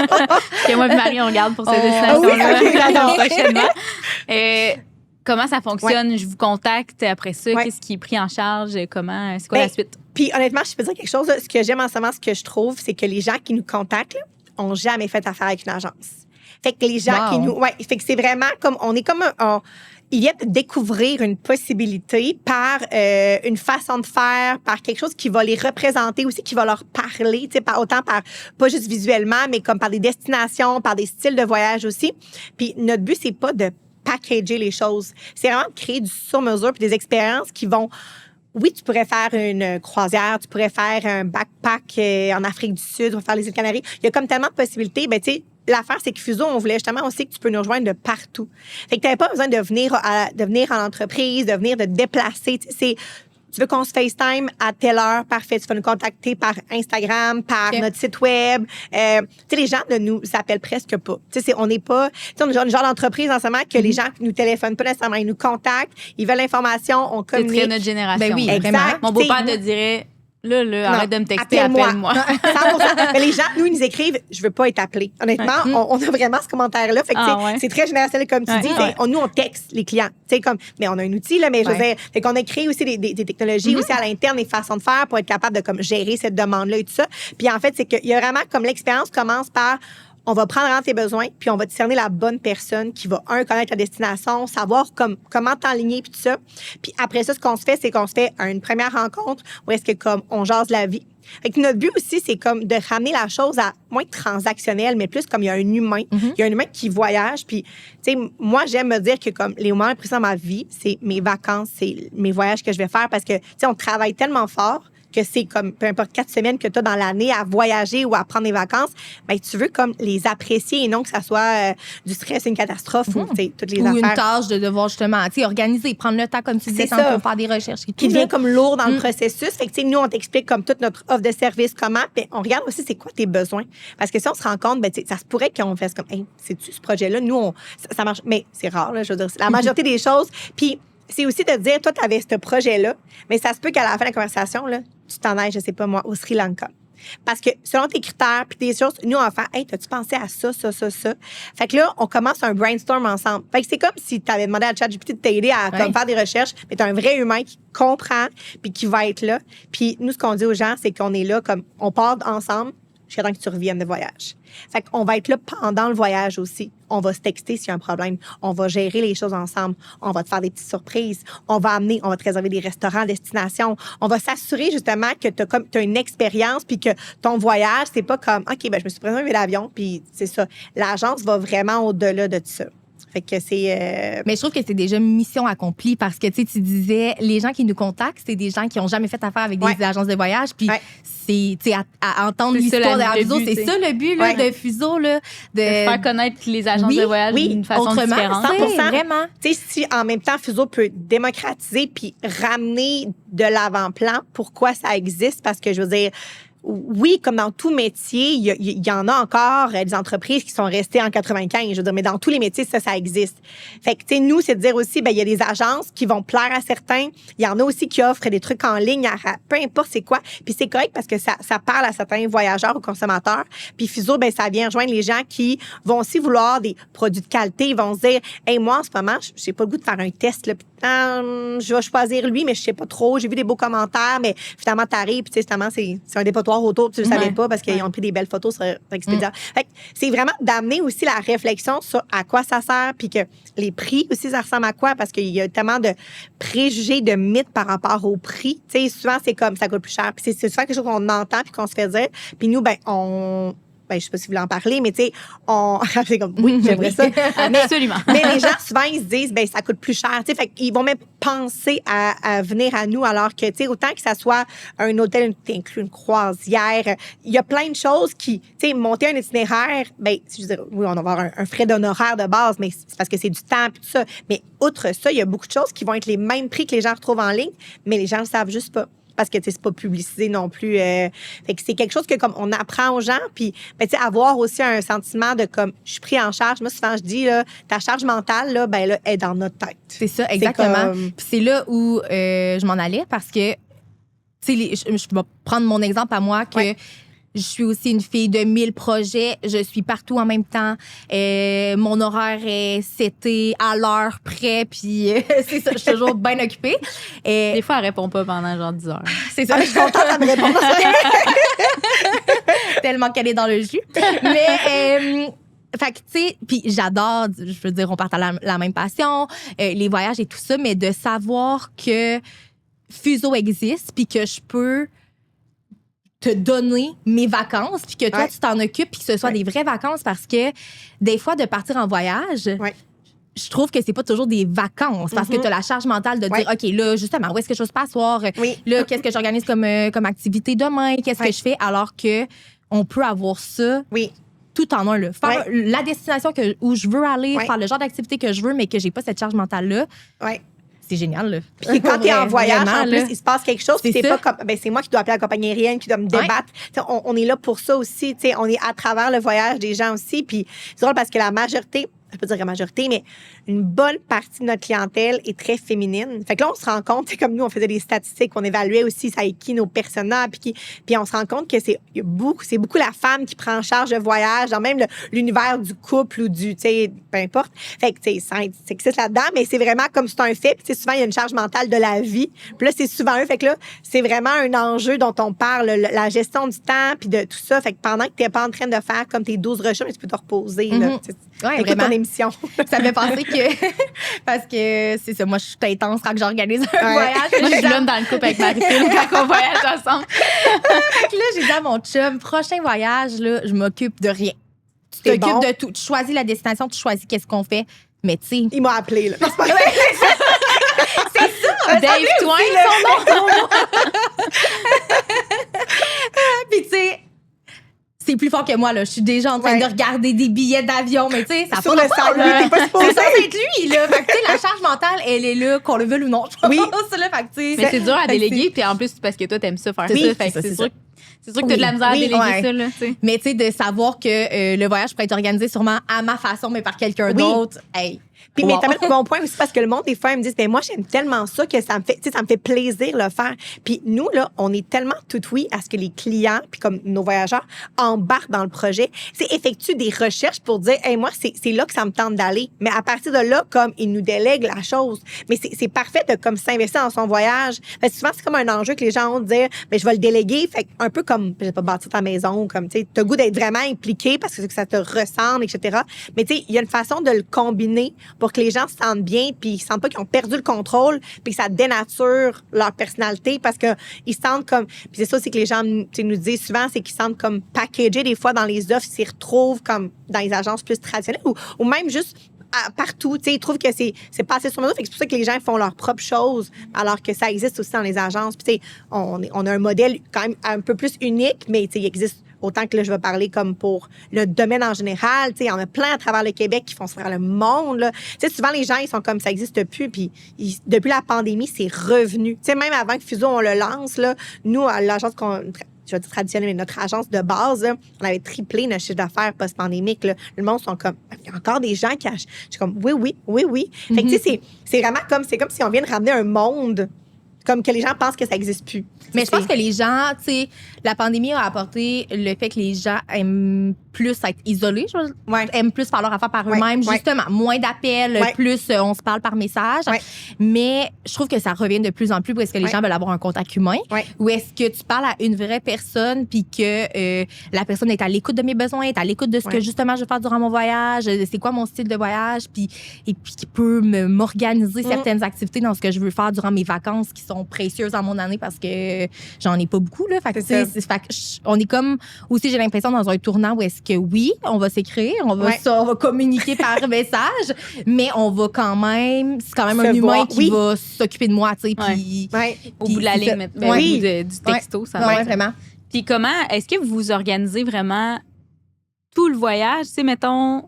Que moi et Marie, on regarde pour cette destination-là prochainement. Comment ça fonctionne? Je vous contacte après ça. Qu'est-ce qui est pris en charge? Comment? C'est quoi la suite? Puis honnêtement, je peux dire quelque chose. Ce que j'aime en ce moment, ce que je trouve, c'est que les gens qui nous contactent n'ont jamais fait affaire avec une agence. Fait que les gens qui nous... Ouais, fait que c'est vraiment comme... On est comme... Ils viennent de découvrir une possibilité par une façon de faire, par quelque chose qui va les représenter aussi, qui va leur parler, tu sais, autant par, pas juste visuellement, mais comme par des destinations, par des styles de voyage aussi. Puis notre but, c'est pas de packager les choses. C'est vraiment de créer du sur-mesure puis des expériences qui vont... Oui, tu pourrais faire une croisière, tu pourrais faire un backpack en Afrique du Sud, ou faire les îles Canaries. Il y a comme tellement de possibilités. Ben, tu sais, l'affaire, c'est que Fuseau, on voulait justement aussi que tu peux nous rejoindre de partout. Fait que tu n'avais pas besoin de venir en entreprise, de venir te déplacer. Tu veux qu'on se FaceTime à telle heure, parfait. Tu vas nous contacter par Instagram, par notre site web. Tu sais, les gens ne nous appellent presque pas. Tu sais, on n'est pas... Tu sais, on est genre d'entreprise en ce moment que les gens nous téléphonent pas nécessairement. Ils nous contactent, ils veulent l'information, on communique. C'est très notre génération. Ben oui, exact. vraiment. Mon beau-père te dirait... Là, arrête de me texter, appelle-moi. 100%. Mais les gens, nous, ils nous écrivent, je veux pas être appelé. Honnêtement, on a vraiment ce commentaire-là. Fait que, c'est très générationnel, comme tu dis. Nous, on texte les clients. Mais on a un outil, là, mais je veux dire, fait qu'on a créé aussi des technologies aussi à l'interne, des façons de faire pour être capable de comme gérer cette demande-là et tout ça. Puis en fait, c'est qu'il y a vraiment comme l'expérience commence par on va prendre en tes besoins, puis on va discerner la bonne personne qui va, connaître ta destination, savoir comment t'enligner, puis tout ça. Puis après ça, ce qu'on se fait, c'est qu'on se fait une première rencontre où est-ce que comme on jase la vie. Fait que notre but aussi, c'est comme de ramener la chose à moins transactionnel, mais plus comme il y a un humain. Il y a un humain qui voyage. Puis, tu sais, moi, j'aime me dire que comme les moments les plus dans ma vie, c'est mes vacances, c'est mes voyages que je vais faire parce que, tu sais, on travaille tellement fort que c'est comme peu importe 4 semaines que tu as dans l'année à voyager ou à prendre des vacances, ben tu veux comme les apprécier et non que ça soit du stress, une catastrophe ou toutes les affaires. Ou une tâche de devoir justement organiser, prendre le temps comme tu disais pour faire des recherches et tout. Qui devient comme lourd dans le processus. Fait que tu sais, nous on t'explique comme toute notre offre de service comment, puis on regarde aussi c'est quoi tes besoins. Parce que si on se rend compte, ben ça se pourrait qu'on fasse comme hey, c'est-tu ce projet-là, nous ça marche, mais c'est rare là, je veux dire, c'est la majorité des choses. Puis c'est aussi de dire, toi, tu avais ce projet-là, mais ça se peut qu'à la fin de la conversation, là, tu t'en ailles, je sais pas moi, au Sri Lanka. Parce que selon tes critères puis tes choses, nous, on va faire, hey, t'as-tu pensé à ça? Fait que là, on commence un brainstorm ensemble. Fait que c'est comme si tu avais demandé à ChatGPT de t'aider à comme, faire des recherches, mais t'as un vrai humain qui comprend puis qui va être là. Puis nous, ce qu'on dit aux gens, c'est qu'on est là comme, on part ensemble jusqu'à temps que tu reviennes de voyage. Fait qu'on va être là pendant le voyage aussi. On va se texter s'il y a un problème. On va gérer les choses ensemble. On va te faire des petites surprises. On va te réserver des restaurants à destination. On va s'assurer justement que tu as une expérience puis que ton voyage, c'est pas comme, OK, ben je me suis pris un billet d'avion puis c'est ça. L'agence va vraiment au-delà de tout ça. Fait que c'est. Mais je trouve que c'est déjà mission accomplie parce que tu disais, les gens qui nous contactent, c'est des gens qui n'ont jamais fait affaire avec des agences de voyage. Puis c'est à entendre l'histoire de Fuseau. C'est ça le but là, de Fuseau. Là, de faire connaître les agences de voyage d'une façon différente. 100%. Vraiment. Tu sais, si en même temps, Fuseau peut démocratiser puis ramener de l'avant-plan pourquoi ça existe, parce que je veux dire, oui, comme dans tout métier, il y en a encore des entreprises qui sont restées en 95. Je veux dire, mais dans tous les métiers, ça existe. Fait que, tu sais, nous, c'est de dire aussi, ben il y a des agences qui vont plaire à certains. Il y en a aussi qui offrent des trucs en ligne, peu importe c'est quoi. Puis c'est correct parce que ça parle à certains voyageurs ou consommateurs. Puis Fuseau, ben ça vient rejoindre les gens qui vont aussi vouloir des produits de qualité. Ils vont se dire, hey, moi, en ce moment, j'ai pas le goût de faire un test, là. Je vais choisir lui, mais je sais pas trop. J'ai vu des beaux commentaires, mais finalement, t'arrives, puis finalement, c'est un dépotoir autour, tu le savais pas parce qu'ils ont pris des belles photos sur Expedia. Fait que c'est vraiment d'amener aussi la réflexion sur à quoi ça sert, puis que les prix aussi, ça ressemble à quoi, parce qu'il y a tellement de préjugés, de mythes par rapport au prix. Tu sais, souvent, c'est comme ça coûte plus cher. Puis c'est souvent quelque chose qu'on entend puis qu'on se fait dire. Puis nous, je sais pas si vous voulez en parler, mais tu sais, c'est comme, oui, j'aimerais ça. Absolument. Mais les gens, souvent, ils se disent, ça coûte plus cher. Tu sais, fait qu'ils vont même penser à venir à nous, alors que, tu sais, autant que ça soit un hôtel qui inclut une croisière, il y a plein de choses qui, tu sais, monter un itinéraire, je veux dire, oui, on va avoir un frais d'honoraire de base, mais c'est parce que c'est du temps et tout ça. Mais outre ça, il y a beaucoup de choses qui vont être les mêmes prix que les gens retrouvent en ligne, mais les gens le savent juste pas. Parce que, tu sais, c'est pas publicisé non plus. Fait que c'est quelque chose que, comme, on apprend aux gens. Puis, tu sais, avoir aussi un sentiment de, comme, je suis pris en charge. Moi, souvent, je dis, là, ta charge mentale, là, là, est dans notre tête. C'est ça, exactement. Puis c'est là où je m'en allais parce que, tu sais, je vais prendre mon exemple à moi que je suis aussi une fille de 1000 projets. Je suis partout en même temps. Mon horaire est seté à l'heure près. Puis c'est ça, je suis toujours bien occupée. Des fois, elle répond pas pendant genre 10 heures. C'est ça. Je suis contente de me répondre. Tellement qu'elle est dans le jus. Mais... fait que, tu sais, puis j'adore, je veux dire, on partage la même passion, les voyages et tout ça, mais de savoir que Fuseau existe puis que je peux te donner mes vacances, puis que toi, tu t'en occupes, puis que ce soit des vraies vacances, parce que des fois, de partir en voyage, je trouve que c'est pas toujours des vacances, parce que tu as la charge mentale de dire, OK, là, justement, où est-ce que je vais passer? Là, qu'est-ce que j'organise comme activité demain? Qu'est-ce que je fais? Alors que on peut avoir ça tout en un. Là. Faire la destination où je veux aller, faire le genre d'activité que je veux, mais que j'ai pas cette charge mentale-là. C'est génial, là. Puis quand t'es en voyage, vraiment, en plus, il se passe quelque chose. C'est pas comme, c'est moi qui dois appeler la compagnie aérienne, qui dois me débattre. On est là pour ça aussi. T'sais, on est à travers le voyage des gens aussi. Puis c'est drôle parce que la majorité, je peux dire la majorité, mais une bonne partie de notre clientèle est très féminine. Fait que là, on se rend compte, c'est comme nous, on faisait des statistiques, on évaluait aussi ça et qui nos personas, puis on se rend compte que c'est beaucoup la femme qui prend en charge le voyage, dans même l'univers du couple ou du, tu sais, peu importe. Fait que, tu sais, ça existe là-dedans, mais c'est vraiment comme c'est un fait, puis souvent, il y a une charge mentale de la vie. Puis là, c'est souvent eux. Fait que là, c'est vraiment un enjeu dont on parle, la gestion du temps, puis de tout ça. Fait que pendant que t'es pas en train de faire comme tes 12 recherches, tu peux te reposer, là. Ouais, écoute ton émission. Ça me fait penser que... parce que c'est ça, moi, je suis intense quand j'organise un voyage. Moi, je suis l'homme dans le couple avec Marie-Phil quand on voyage ensemble. Fait que là, j'ai dit à mon chum, prochain voyage, là, je m'occupe de rien. Tu t'occupes de tout. Tu choisis la destination, tu choisis qu'est-ce qu'on fait. Mais tu sais... Il m'a appelé, là. C'est ça! Dave Twain, son nom! Puis tu sais... C'est plus fort que moi, là. Je suis déjà en train de regarder des billets d'avion, mais tu sais, ça sur le site, lui, t'es pas supposé. C'est censé être lui, là. Fait que, tu sais, la charge mentale, elle est là, qu'on le veuille ou non. Oui. Là, fait que, mais c'est dur à déléguer, puis en plus, parce que toi, t'aimes ça, faire ça. Fait que c'est sûr. c'est sûr que tu as de la misère à déléguer ça. Là, mais tu sais, de savoir que le voyage pourrait être organisé sûrement à ma façon, mais par quelqu'un d'autre, hey. Puis, mais t'as un bon point aussi parce que le monde, des fois, ils me disent, ben moi, j'aime tellement ça que ça me fait plaisir de le faire. Puis nous, là, on est tellement tout oui à ce que les clients, puis comme nos voyageurs, embarquent dans le projet. C'est effectuent des recherches pour dire, hey, moi, c'est là que ça me tente d'aller. Mais à partir de là, comme ils nous délèguent la chose. Mais c'est parfait de comme s'investir dans son voyage. Parce que souvent, c'est comme un enjeu que les gens ont de dire, ben je vais le déléguer. Fait un peu comme, je sais pas, bâtir ta maison, comme, tu sais, t'as le goût d'être vraiment impliqué parce que ça te ressemble, etc. Mais tu sais, il y a une façon de le combiner pour que les gens se sentent bien puis ils sentent pas qu'ils ont perdu le contrôle puis que ça dénature leur personnalité parce que ils se sentent comme puis c'est ça aussi que les gens nous disent souvent, c'est qu'ils se sentent comme packagés des fois dans les offres, ils s'y retrouvent comme dans les agences plus traditionnelles ou même juste partout, tu sais, ils trouvent que c'est pas assez sur mesure, fait que c'est pour ça que les gens font leurs propres choses alors que ça existe aussi dans les agences. Puis tu sais, on a un modèle quand même un peu plus unique, mais tu sais, il existe autant que là, je vais parler comme pour le domaine en général. Tu sais, il y en a plein à travers le Québec qui font ça vers le monde. Tu sais, souvent, les gens, ils sont comme ça n'existe plus. Puis, depuis la pandémie, c'est revenu. Tu sais, même avant que Fuseau, on le lance, là, nous, à l'agence je vais dire traditionnelle, mais notre agence de base, là, on avait triplé notre chiffre d'affaires post-pandémique. Là. Le monde sont comme, il y a encore des gens qui achètent. Je suis comme, oui. Fait que, tu sais, c'est vraiment comme si on vient de ramener un monde comme que les gens pensent que ça n'existe plus. Mais je pense que les gens, tu sais, la pandémie a apporté le fait que les gens aiment plus être isolés, aiment plus faire leur affaire par eux-mêmes, justement. Moins d'appels, plus on se parle par message. Mais je trouve que ça revient de plus en plus parce que les gens veulent avoir un contact humain. Ou est-ce que tu parles à une vraie personne puis que la personne est à l'écoute de mes besoins, est à l'écoute de ce que justement je veux faire durant mon voyage, c'est quoi mon style de voyage, et puis qui peut m'organiser certaines activités dans ce que je veux faire durant mes vacances qui sont précieuses dans mon année parce que j'en ai pas beaucoup. Là. Fait que, on est comme aussi, j'ai l'impression, dans un tournant où est-ce que oui, on va s'écrire, on va communiquer par message, mais on va quand même, c'est quand même un humain qui va s'occuper de moi, tu sais. Puis au bout de la ligne, au bout du texto, ça va. Vraiment. Puis comment, est-ce que vous organisez vraiment tout le voyage? Tu sais, mettons,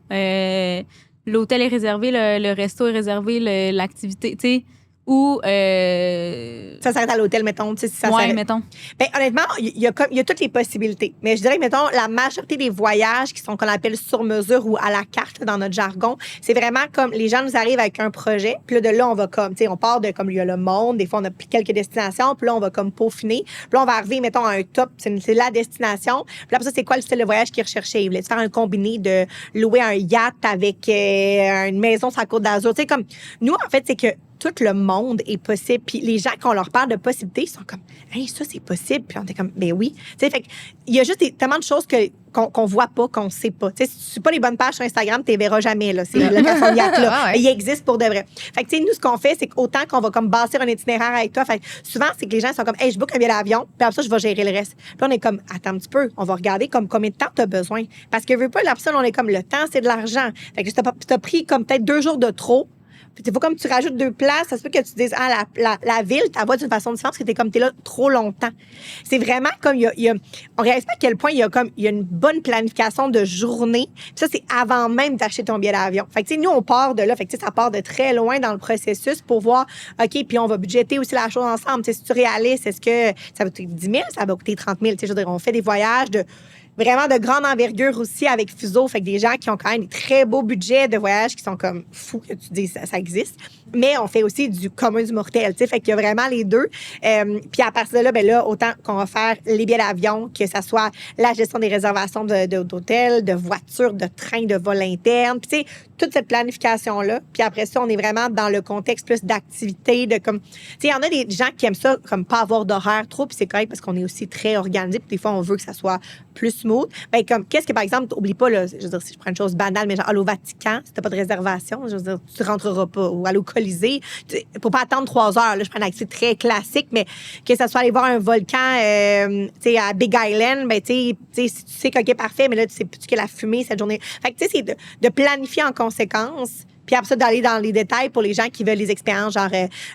l'hôtel est réservé, le resto est réservé, l'activité, tu sais, ou ça s'arrête à l'hôtel, mettons. Tu sais, si ça s'arrête. Mettons. Ben, honnêtement, il y a toutes les possibilités. Mais je dirais que, mettons, la majorité des voyages qui sont qu'on appelle sur mesure ou à la carte dans notre jargon, c'est vraiment comme les gens nous arrivent avec un projet. Puis là, de là, on va comme, tu sais, on part de comme il y a le monde. Des fois, on a quelques destinations. Puis là, on va comme peaufiner. Puis là, on va arriver, mettons, à un top. C'est la destination. Puis là, après ça, c'est quoi le style de voyage qu'ils recherchaient? Ils voulaient faire un combiné de louer un yacht avec une maison sur la Côte d'Azur. Tu sais, comme, nous, en fait, c'est que tout le monde est possible. Puis les gens, quand on leur parle de possibilités, ils sont comme, hey, ça, c'est possible. Puis on est comme, ben oui. Tu sais, fait il y a juste tellement de choses qu'on voit pas, qu'on sait pas. Tu sais, si tu suis pas les bonnes pages sur Instagram, tu les verras jamais, là. C'est le location de yacht, là. Il existe pour de vrai. Fait que, tu sais, nous, ce qu'on fait, c'est qu'autant qu'on va comme bâtir un itinéraire avec toi, fait souvent, c'est que les gens sont comme, hey, je book un billet d'avion, puis après ça, je vais gérer le reste. Puis on est comme, attends un petit peu, on va regarder comme combien de temps tu as besoin. Parce que, veux pas, la personne, on est comme, le temps, c'est de l'argent. Fait que t'as pris comme peut-être 2 jours de trop. Il faut comme tu rajoutes 2 places, ça se peut que tu dises, la ville, tu la vois d'une façon différente parce que t'es là trop longtemps. C'est vraiment comme, on réalise pas à quel point il y a une bonne planification de journée. Puis ça, c'est avant même d'acheter ton billet d'avion. Fait que, tu sais, nous, on part de là. Fait que, tu sais, ça part de très loin dans le processus pour voir, OK, puis on va budgéter aussi la chose ensemble. Tu sais, si tu réalises, est-ce que ça va coûter 10 000, ça va coûter 30 000? Tu sais, je veux dire, on fait des voyages vraiment de grande envergure aussi avec Fuseau. Fait que des gens qui ont quand même des très beaux budgets de voyage qui sont comme fous que tu dis ça existe. Mais on fait aussi du commun du mortel, tu sais. Fait qu'il y a vraiment les deux. Puis à partir de là, ben là, autant qu'on va faire les billets d'avion, que ça soit la gestion des réservations d'hôtels, de voitures, de trains, de vols internes. Puis tu sais, toute cette planification-là. Puis après ça, on est vraiment dans le contexte plus d'activité, de comme... Tu sais, il y en a des gens qui aiment ça, comme pas avoir d'horaire trop, puis c'est correct parce qu'on est aussi très organisé. Puis des fois, on veut que ça soit plus smooth. Ben comme, qu'est-ce que, par exemple, oublie pas, là, je veux dire, si je prends une chose banale, mais genre, aller au Vatican, si t'as pas de réservation, je veux dire, tu rentreras pas. Ou aller au Colisée, faut pas attendre 3 heures. Là, je prends une activité très classique, mais que ça soit aller voir un volcan, tu sais, à Big Island, ben, tu sais, si tu sais que, OK, parfait, mais là, tu sais plus que la fumée cette journée. Fait que, tu sais, c'est de planifier en conséquence. Puis après ça, d'aller dans les détails pour les gens qui veulent les expériences, genre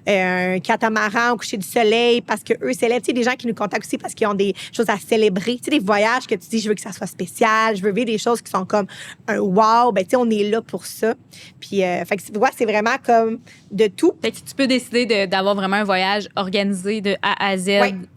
un catamaran au coucher du soleil, parce que eux célèbrent. Tu sais, des gens qui nous contactent aussi parce qu'ils ont des choses à célébrer. Tu sais, des voyages que tu dis, je veux que ça soit spécial, je veux vivre des choses qui sont comme un wow. Ben, tu sais, on est là pour ça. Puis, fait que, c'est vraiment comme de tout. Fait que tu peux décider d'avoir vraiment un voyage organisé de A à Z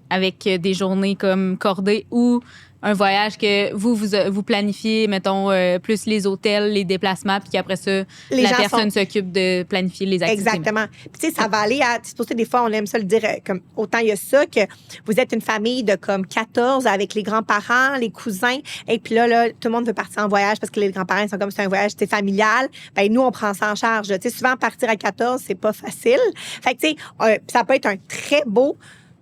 avec des journées comme cordées ou un voyage que vous planifiez, mettons, plus les hôtels, les déplacements, puis qu'après ça, la personne s'occupe de planifier les activités. Exactement. Puis, tu sais, ça va aller à... C'est pour ça, des fois, on aime ça le dire, comme autant il y a ça, que vous êtes une famille de comme 14 avec les grands-parents, les cousins, et puis là, tout le monde veut partir en voyage parce que les grands-parents, ils sont comme c'est un voyage, c'est familial. Ben nous, on prend ça en charge. Tu sais, souvent, partir à 14, c'est pas facile. Fait que, tu sais, ça peut être un très beau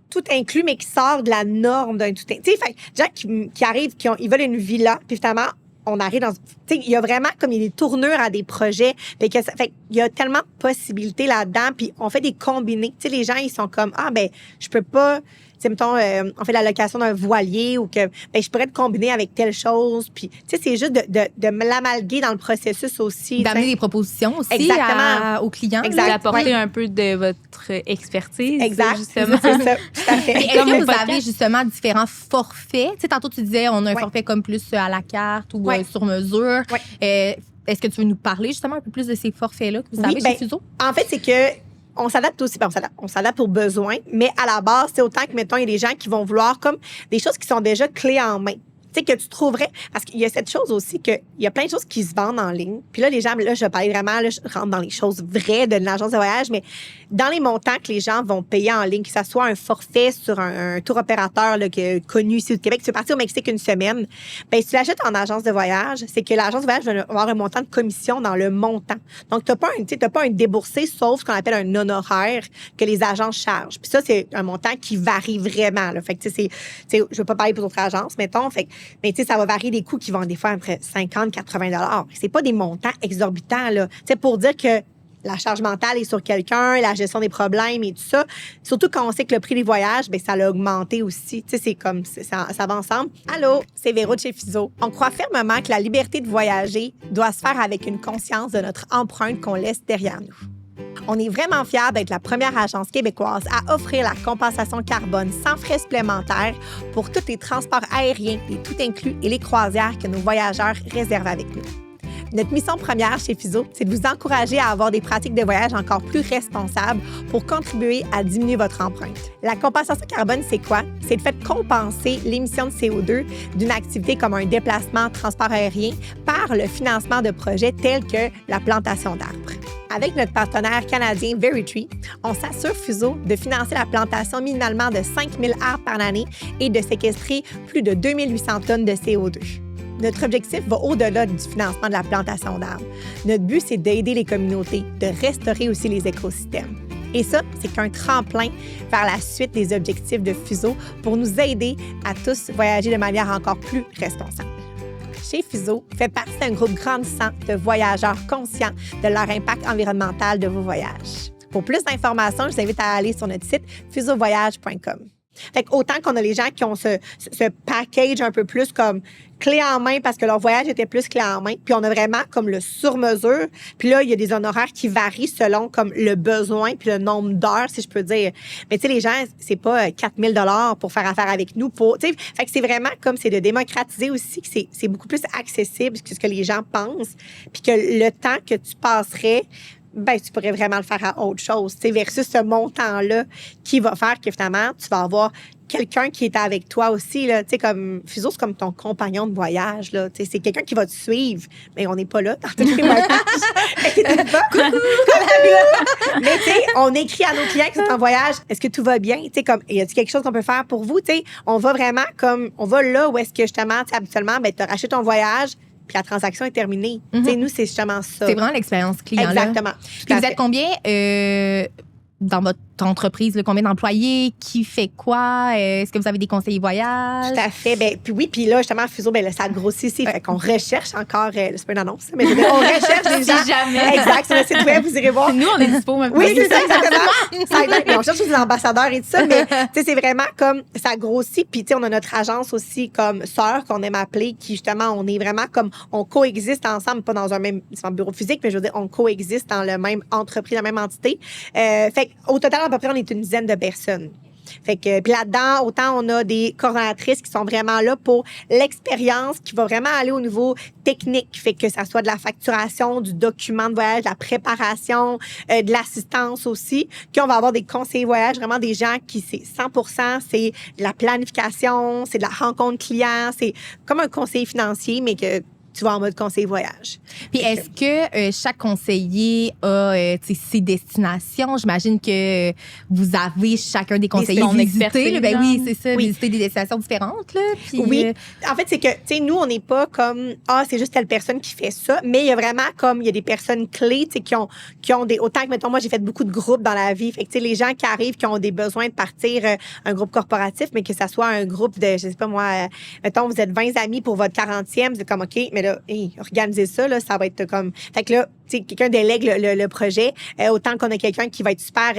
tout inclus, mais qui sort de la norme d'un tout inclus. Tu sais, fait gens qui arrivent, ils veulent une villa, puis finalement, on arrive dans... Tu sais, il y a vraiment comme il y a des tournures à des projets. Fait il y a tellement de possibilités là-dedans, puis on fait des combinés. Tu sais, les gens, ils sont comme, ben je peux pas... Tu sais, mettons, on fait la location d'un voilier ou que je pourrais te combiner avec telle chose. Puis, tu sais, c'est juste de l'amalguer dans le processus aussi. D'amener des propositions aussi aux clients. Exact. D'apporter un peu de votre expertise. Exact. Justement. C'est ça, tout à fait. Est-ce que vous avez justement différents forfaits? Tu sais, tantôt, tu disais, on a un forfait comme plus à la carte ou sur mesure. Est-ce que tu veux nous parler justement un peu plus de ces forfaits-là que vous avez chez Fuseau? En fait, c'est que on s'adapte aussi, on s'adapte aux besoins, mais à la base, c'est autant que, mettons, il y a des gens qui vont vouloir comme des choses qui sont déjà clés en main. Tu sais, que tu trouverais... Parce qu'il y a cette chose aussi qu'il y a plein de choses qui se vendent en ligne. Puis là, les gens, là, je vais parler vraiment, là, je rentre dans les choses vraies de l'agence de voyage, mais dans les montants que les gens vont payer en ligne, que ça soit un forfait sur un tour opérateur là, connu ici au Québec, tu veux partir au Mexique une semaine, bien, si tu l'achètes en agence de voyage, c'est que l'agence de voyage va avoir un montant de commission dans le montant. Donc, t'as pas un déboursé, sauf ce qu'on appelle un honoraire que les agences chargent. Puis ça, c'est un montant qui varie vraiment. Là. Fait que, tu sais, je veux pas parler pour d'autres agences, mettons. Fait que, mais tu sais, ça va varier des coûts qui vont des fois entre 50 80 $. C'est pas des montants exorbitants, là. Tu sais, pour dire que la charge mentale est sur quelqu'un, la gestion des problèmes et tout ça. Surtout quand on sait que le prix des voyages, bien, ça l'a augmenté aussi. Tu sais, c'est comme, ça va ensemble. Allô, c'est Véro de chez Fuseau. On croit fermement que la liberté de voyager doit se faire avec une conscience de notre empreinte qu'on laisse derrière nous. On est vraiment fiers d'être la première agence québécoise à offrir la compensation carbone sans frais supplémentaires pour tous les transports aériens, les tout inclus et les croisières que nos voyageurs réservent avec nous. Notre mission première chez Fuseau, c'est de vous encourager à avoir des pratiques de voyage encore plus responsables pour contribuer à diminuer votre empreinte. La compensation carbone, c'est quoi? C'est le fait de compenser l'émission de CO2 d'une activité comme un déplacement en transport aérien par le financement de projets tels que la plantation d'arbres. Avec notre partenaire canadien Veritree, on s'assure Fuseau de financer la plantation minimalement de 5000 arbres par année et de séquestrer plus de 2800 tonnes de CO2. Notre objectif va au-delà du financement de la plantation d'arbres. Notre but, c'est d'aider les communautés, de restaurer aussi les écosystèmes. Et ça, c'est qu'un tremplin vers la suite des objectifs de Fuseau pour nous aider à tous voyager de manière encore plus responsable. Chez Fuseau, fait partie d'un groupe grandissant de voyageurs conscients de leur impact environnemental de vos voyages. Pour plus d'informations, je vous invite à aller sur notre site fuseauvoyage.com. Fait qu'autant qu'on a les gens qui ont ce package un peu plus comme clé en main parce que leur voyage était plus clé en main, puis on a vraiment comme le sur-mesure. Puis là, il y a des honoraires qui varient selon comme le besoin puis le nombre d'heures, si je peux dire. Mais tu sais, les gens, c'est pas 4000 $ pour faire affaire avec nous. Tu sais, fait que c'est vraiment comme c'est de démocratiser aussi que c'est beaucoup plus accessible que ce que les gens pensent, puis que le temps que tu passerais, ben tu pourrais vraiment le faire à autre chose, tu sais, versus ce montant-là qui va faire que finalement, tu vas avoir quelqu'un qui est avec toi aussi, là, tu sais, comme Fuseau, c'est comme ton compagnon de voyage, là, tu sais, c'est quelqu'un qui va te suivre, mais on n'est pas là dans tous les voyages. Mais tu sais, on écrit à nos clients qui sont en voyage, est-ce que tout va bien, tu sais, comme, y a-t-il quelque chose qu'on peut faire pour vous, tu sais, on va vraiment comme, on va là où est-ce que justement, tu sais, habituellement, ben tu as racheté ton voyage, puis la transaction est terminée. Tu sais, nous, c'est justement ça. C'est vraiment l'expérience client. Exactement. Puis vous êtes combien dans votre entreprise, là, combien d'employés, qui fait quoi? Est-ce que vous avez des conseillers voyage? Tout à fait. Ben, puis oui, puis là, justement, Fuseau, ben, là, ça grossit ici. Fait qu'on recherche encore, c'est pas une annonce, mais je veux dire, on recherche des gens. Si jamais. Exact, sur le site web, vous irez voir. Nous, on est dispo même. Oui, c'est ça, exactement. Ça aide, mais on cherche des ambassadeurs et tout ça, mais tu sais, c'est vraiment comme ça grossit. Puis tu sais, on a notre agence aussi comme sœur qu'on aime appeler, qui justement, on est vraiment comme, on coexiste ensemble, pas dans un même bureau physique, mais je veux dire, on coexiste dans le même entreprise, la même entité. Fait qu'au total, à peu près, on est une dizaine de personnes. Fait que, puis là-dedans, autant on a des coordonnatrices qui sont vraiment là pour l'expérience, qui va vraiment aller au niveau technique. Fait que ça soit de la facturation, du document de voyage, de la préparation, de l'assistance aussi. Puis on va avoir des conseillers voyage, vraiment des gens qui, c'est 100%, c'est de la planification, c'est de la rencontre client, c'est comme un conseiller financier, mais que tu vas en mode conseiller voyage. Puis est-ce que chaque conseiller a ses destinations? J'imagine que vous avez chacun des conseillers visiter. Ben oui, c'est ça, visiter des destinations différentes. Là, puis, oui. En fait, c'est que, tu sais, nous, on n'est pas comme, c'est juste telle personne qui fait ça, mais il y a vraiment comme, il y a des personnes clés, tu sais, qui ont des, autant que, mettons, moi, j'ai fait beaucoup de groupes dans la vie. Fait que, tu sais, les gens qui arrivent, qui ont des besoins de partir un groupe corporatif, mais que ça soit un groupe de, je sais pas moi, mettons, vous êtes 20 amis pour votre 40e, c'est comme, OK, mais là, organisez ça, là, ça va être comme... Fait que là, tu sais, quelqu'un délègue le projet, autant qu'on a quelqu'un qui va être super,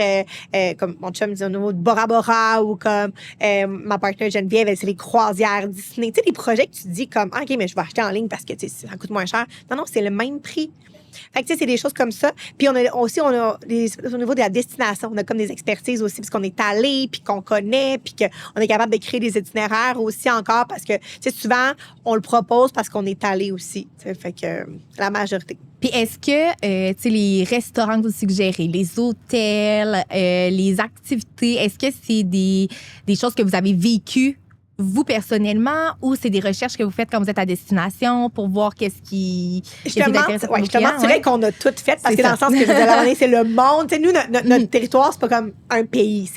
comme mon chum dit au niveau de Bora Bora ou comme ma partenaire Geneviève, elle, c'est les croisières Disney. Tu sais, des projets que tu te dis comme, OK, mais je vais acheter en ligne parce que, tu sais, ça coûte moins cher. Non, c'est le même prix. Fait que, tu sais, c'est des choses comme ça. Puis on a au niveau de la destination, on a comme des expertises aussi, parce qu'on est allé, puis qu'on connaît, puis qu'on est capable de créer des itinéraires aussi encore, parce que, tu sais, souvent, on le propose parce qu'on est allé aussi. Fait que la majorité. Puis est-ce que, tu sais, les restaurants que vous suggérez, les hôtels, les activités, est-ce que c'est des choses que vous avez vécues vous personnellement, ou c'est des recherches que vous faites quand vous êtes à destination pour voir qu'est-ce qui est intéressant pour vos clients? Je dirais qu'on a tout fait, parce que dans le sens que je veux dire, c'est le monde. Tu sais, nous, notre territoire, c'est pas comme un pays.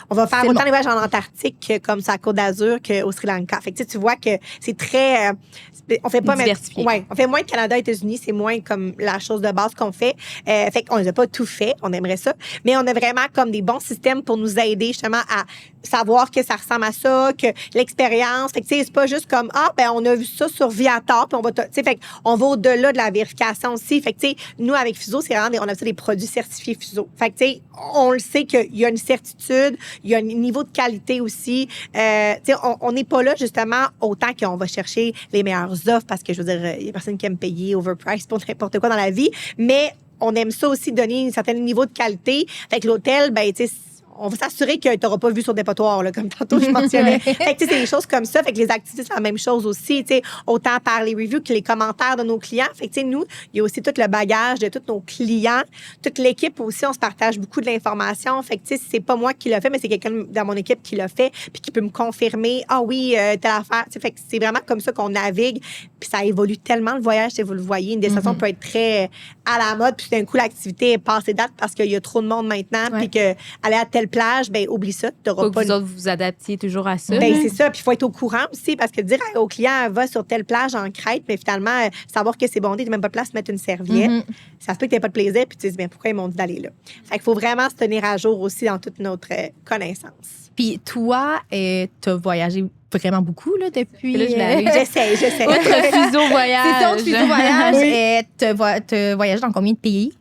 On va faire autant des voyages en Antarctique que comme sur la Côte d'Azur qu'au Sri Lanka. Fait que tu vois que c'est très... on fait pas on fait moins de Canada et États-Unis, c'est moins comme la chose de base qu'on fait. Fait qu'on les a pas tout fait, on aimerait ça, mais on a vraiment comme des bons systèmes pour nous aider justement à savoir que ça ressemble à ça, que l'expérience. Fait que tu sais, c'est pas juste comme on a vu ça sur Viator, puis on va tu sais, fait qu'on va au-delà de la vérification aussi. Fait que tu sais, nous avec Fuso, c'est vraiment on a ça des produits certifiés Fuso. Fait que tu sais, on le sait qu'il y a une certitude, il y a un niveau de qualité aussi. Tu sais, on n'est pas là justement autant qu'on va chercher les meilleures offres, parce que je veux dire, il y a personne qui aime payer overprice pour n'importe quoi dans la vie, mais on aime ça aussi, donner un certain niveau de qualité. Fait que l'hôtel, ben tu sais, on va s'assurer que tu n'auras pas vu sur dépotoir, là, comme tantôt je mentionnais. Fait que, tu sais, c'est des choses comme ça. Fait que les activités, c'est la même chose aussi, tu sais, autant par les reviews que les commentaires de nos clients. Fait que, tu sais, nous, il y a aussi tout le bagage de tous nos clients. Toute l'équipe aussi, on se partage beaucoup de l'information. Fait que, tu sais, c'est pas moi qui l'a fait, mais c'est quelqu'un dans mon équipe qui l'a fait, puis qui peut me confirmer, telle affaire. Tu sais, fait que c'est vraiment comme ça qu'on navigue. Puis ça évolue tellement, le voyage, si vous le voyez. Une destination peut être très à la mode, puis d'un coup, l'activité est passée date parce qu'il y a trop de monde maintenant, puis que aller à telle plage, ben oublie ça, tu n'auras pas... Faut que vous autres vous adaptiez toujours à ça. Ben c'est ça, puis il faut être au courant aussi, parce que dire au client, va sur telle plage en Crète, mais finalement, savoir que c'est bondé, tu n'as même pas de place de mettre une serviette, ça se peut que tu n'aies pas de plaisir, puis tu te dis, ben pourquoi ils m'ont dit d'aller là? Fait qu'il faut vraiment se tenir à jour aussi dans toute notre connaissance. Puis toi, tu as voyagé vraiment beaucoup là, depuis... Là, j'essaie. Autre Fuso voyage. C'est ça, autre Fuso voyage. Tu voyagé dans combien de pays?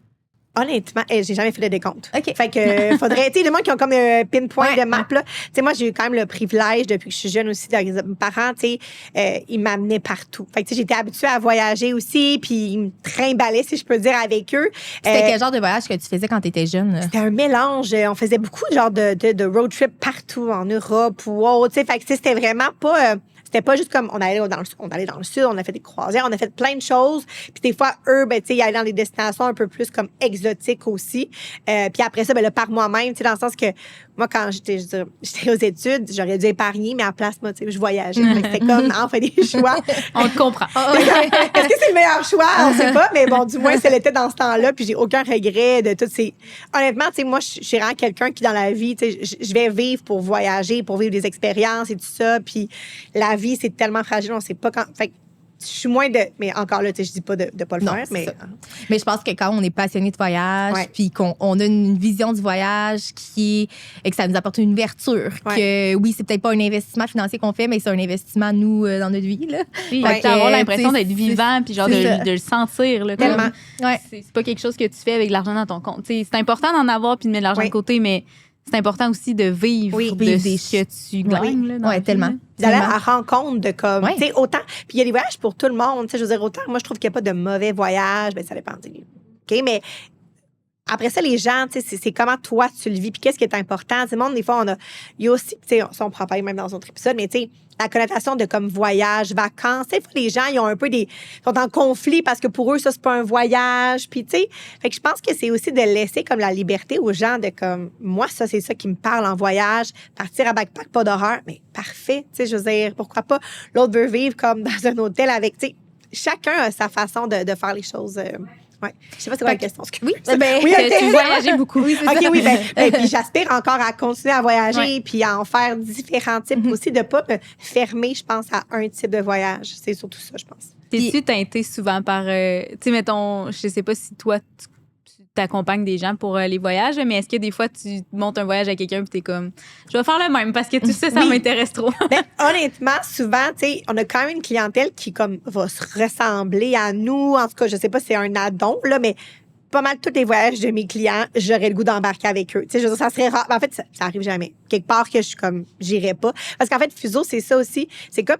Honnêtement, j'ai jamais fait de décompte. OK. Fait que faudrait, tu sais, les gens qui ont comme un pinpoint de map, là. Tu sais, moi, j'ai eu quand même le privilège, depuis que je suis jeune aussi, mes parents, tu sais, ils m'amenaient partout. Fait que, tu sais, j'étais habituée à voyager aussi, puis ils me trimballaient, si je peux dire, avec eux. C'était quel genre de voyage que tu faisais quand tu étais jeune? C'était un mélange. On faisait beaucoup genre de road trip partout, en Europe ou autre. Tu sais, fait que, c'était vraiment pas... C'était pas juste comme on allait dans le sud, on a fait des croisières, on a fait plein de choses. Puis des fois, eux, ben, tu sais, ils allaient dans des destinations un peu plus comme exotiques aussi. Puis après ça, ben là, par moi-même, tu sais, dans le sens que moi, quand j'étais aux études, j'aurais dû épargner, mais à la place, moi, tu sais, je voyageais. C'était comme, on fait des choix. On te comprend. Est-ce que c'est le meilleur choix? On sait pas, mais bon, du moins, ça l'était dans ce temps-là. Puis j'ai aucun regret de toutes ces... Honnêtement, tu sais, moi, je suis vraiment quelqu'un qui, dans la vie, tu sais, je vais vivre pour voyager, pour vivre des expériences et tout ça. Puis la vie, c'est tellement fragile, on sait pas quand... Fait que je suis moins de... Mais encore là, tu sais, je dis pas de pas le faire, mais... Mais je pense que quand on est passionné de voyage, puis qu'on a une vision du voyage et que ça nous apporte une ouverture, que oui, c'est peut-être pas un investissement financier qu'on fait, mais c'est un investissement, nous, dans notre vie, là. Oui, avoir l'impression d'être vivant, puis genre de le sentir, là. Tellement. C'est pas quelque chose que tu fais avec de l'argent dans ton compte. T'sais, c'est important d'en avoir puis de mettre de l'argent de côté, mais... C'est important aussi de vivre de ce que tu gagnes. Oui, tellement. D'aller à la rencontre de comme, tu sais, autant. Puis il y a des voyages pour tout le monde. Tu sais, je veux dire, autant, moi, je trouve qu'il n'y a pas de mauvais voyages. Ben, ça dépend. OK, mais après ça, les gens, tu sais, c'est comment toi tu le vis, puis qu'est-ce qui est important. Tu sais, le monde, des fois, il y a aussi, tu sais, ça, on prend pas même dans un autre épisode, mais tu sais, la connotation de comme voyage, vacances. Des fois, les gens, ils ont un peu sont en conflit parce que pour eux, ça, c'est pas un voyage. Puis, tu sais, fait que je pense que c'est aussi de laisser comme la liberté aux gens de comme, moi, ça, c'est ça qui me parle en voyage. Partir à backpack, pas d'horreur, mais parfait. Tu sais, je veux dire, pourquoi pas? L'autre veut vivre comme dans un hôtel avec, tu sais, chacun a sa façon de faire les choses. Ouais. Je sais pas c'est quoi la question. Oui, oui, okay. Tu voyageais beaucoup. Oui, OK, oui, puis j'aspire encore à continuer à voyager puis à en faire différents types aussi, de pas me fermer, je pense, à un type de voyage. C'est surtout ça, je pense. T'es-tu teinté souvent par... tu sais, mettons, je sais pas si toi, tu t'accompagnes des gens pour les voyages, mais est-ce que des fois, tu montes un voyage à quelqu'un et t'es comme, je vais faire le même parce que tu sais, ça m'intéresse trop. Honnêtement, souvent, tu sais, on a quand même une clientèle qui comme va se ressembler à nous. En tout cas, je sais pas si c'est un addon, là, mais pas mal tous les voyages de mes clients, j'aurais le goût d'embarquer avec eux. Tu sais, je veux dire, ça serait rare. En fait, ça arrive jamais. Quelque part que je suis comme, j'irais pas. Parce qu'en fait, Fuseau, c'est ça aussi. C'est comme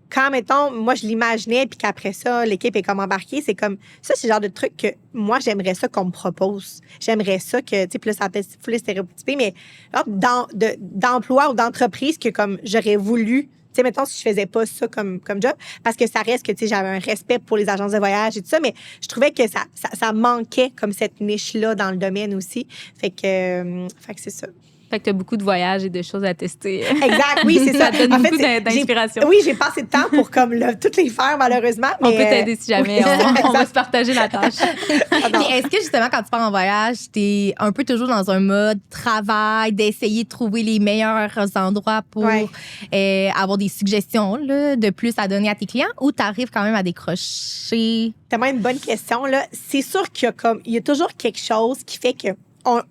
quand, mettons, moi, je l'imaginais, puis qu'après ça, l'équipe est comme embarquée, c'est comme, ça, c'est le genre de truc que moi, j'aimerais ça qu'on me propose. J'aimerais ça que, tu sais, puis là, ça peut être full stéréotypé, mais d'emploi ou d'entreprise que, comme, j'aurais voulu, tu sais, mettons, si je faisais pas ça comme job, parce que ça reste que, tu sais, j'avais un respect pour les agences de voyage et tout ça, mais je trouvais que ça manquait, comme cette niche-là dans le domaine aussi. Fait que c'est ça. Fait que tu as beaucoup de voyages et de choses à tester. Exact, oui, c'est ça. Ça donne beaucoup d'inspiration. Oui, j'ai passé de temps pour comme toutes les faire, malheureusement. Mais on peut t'aider si jamais. On va se partager la tâche. Est-ce que justement, quand tu pars en voyage, tu es un peu toujours dans un mode travail, d'essayer de trouver les meilleurs endroits pour avoir des suggestions là, de plus à donner à tes clients, ou tu arrives quand même à décrocher? C'est vraiment une bonne question. Là. C'est sûr qu'il y a toujours quelque chose qui fait que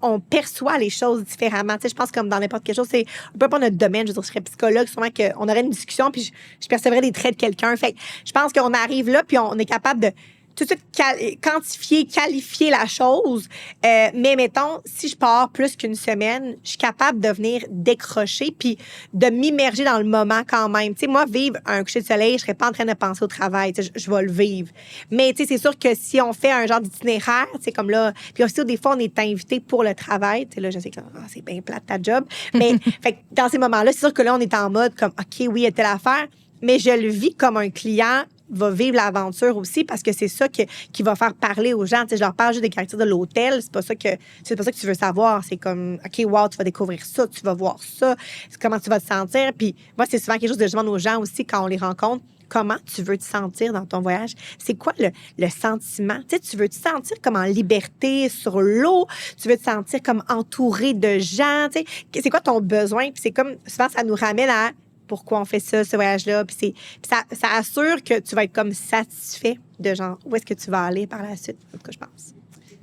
on perçoit les choses différemment. Tu sais, je pense comme dans n'importe quelle chose, c'est un peu pas notre domaine. Je veux dire, je serais psychologue, sûrement qu'on aurait une discussion puis je percevrais des traits de quelqu'un. Fait que je pense qu'on arrive là puis on est capable de tout de suite quantifier, qualifier la chose. Mais mettons, si je pars plus qu'une semaine, je suis capable de venir décrocher puis de m'immerger dans le moment quand même. Tu sais, moi, vivre un coucher de soleil, je serais pas en train de penser au travail. Tu sais, je vais le vivre. Mais tu sais, c'est sûr que si on fait un genre d'itinéraire, tu sais, comme là, puis aussi, des fois, on est invité pour le travail. Tu sais, là, je sais que c'est bien plate ta job. Mais fait que dans ces moments-là, c'est sûr que là, on est en mode comme, OK, oui, il y a telle affaire, mais je le vis comme un client va vivre l'aventure aussi parce que c'est ça qui va faire parler aux gens. Tu sais, je leur parle juste des caractères de l'hôtel. C'est pas ça que tu veux savoir. C'est comme, OK, wow, tu vas découvrir ça, tu vas voir ça, comment tu vas te sentir. Puis moi, c'est souvent quelque chose que je demande aux gens aussi quand on les rencontre. Comment tu veux te sentir dans ton voyage? C'est quoi le sentiment? Tu sais, tu veux te sentir comme en liberté sur l'eau? Tu veux te sentir comme entouré de gens? Tu sais, c'est quoi ton besoin? Puis c'est comme, souvent, ça nous ramène à pourquoi on fait ça, ce voyage-là. Puis ça assure que tu vas être comme satisfait de genre, où est-ce que tu vas aller par la suite, c'est ce que je pense.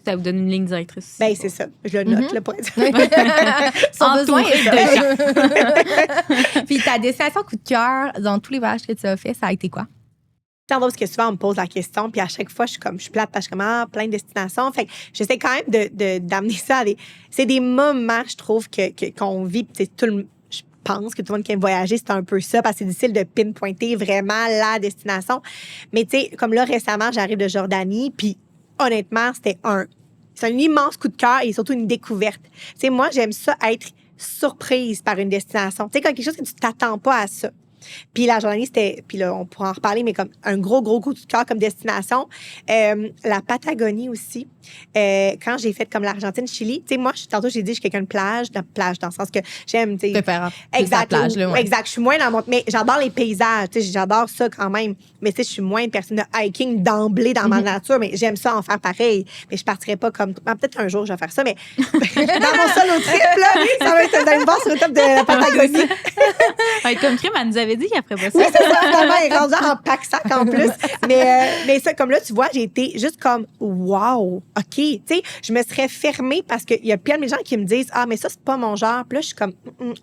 Ça vous donne une ligne directrice. Bien, c'est ça. Je le note, là, pour être Son besoin est de Puis ta destination coup de cœur dans tous les voyages que tu as fait, ça a été quoi? Parce que souvent, on me pose la question, puis à chaque fois, je suis plate parce que je suis comme, plein de destinations. Fait que j'essaie quand même d'amener ça à c'est des moments, je trouve, qu'on vit, puis je pense que tout le monde qui aime voyager, c'est un peu ça, parce que c'est difficile de pinpointer vraiment la destination. Mais tu sais, comme là, récemment, j'arrive de Jordanie, puis honnêtement, c'est un immense coup de cœur et surtout une découverte. Tu sais, moi, j'aime ça être surprise par une destination. Tu sais, comme quelque chose que tu t'attends pas à ça. Puis la Jordanie, puis là, on pourra en reparler, mais comme un gros coup de cœur comme destination. La Patagonie aussi. Quand j'ai fait comme l'Argentine, Chili, tu sais, moi, tantôt, j'ai dit, je suis quelqu'un de plage dans le sens que j'aime, tu sais. Exact. La plage, là, exact. Je suis moins dans mon. Mais j'adore les paysages, tu sais, j'adore ça quand même. Mais tu sais, je suis moins une personne de hiking d'emblée dans ma nature, mais j'aime ça en faire pareil. Mais je partirais pas comme. Peut-être un jour, je vais faire ça, mais dans mon solo trip, là, ça va être dans une base sur le top de la Patagonie. Comme Crème, elle nous avait dit qu'après pas ça. Oui, c'est ça. Finalement, elle est rendue en pack-sac en plus. Mais ça, comme là, tu vois, j'ai été juste comme, wow, OK. Tu sais, je me serais fermée parce qu'il y a plein de gens qui me disent, mais ça, c'est pas mon genre. Puis là, je suis comme,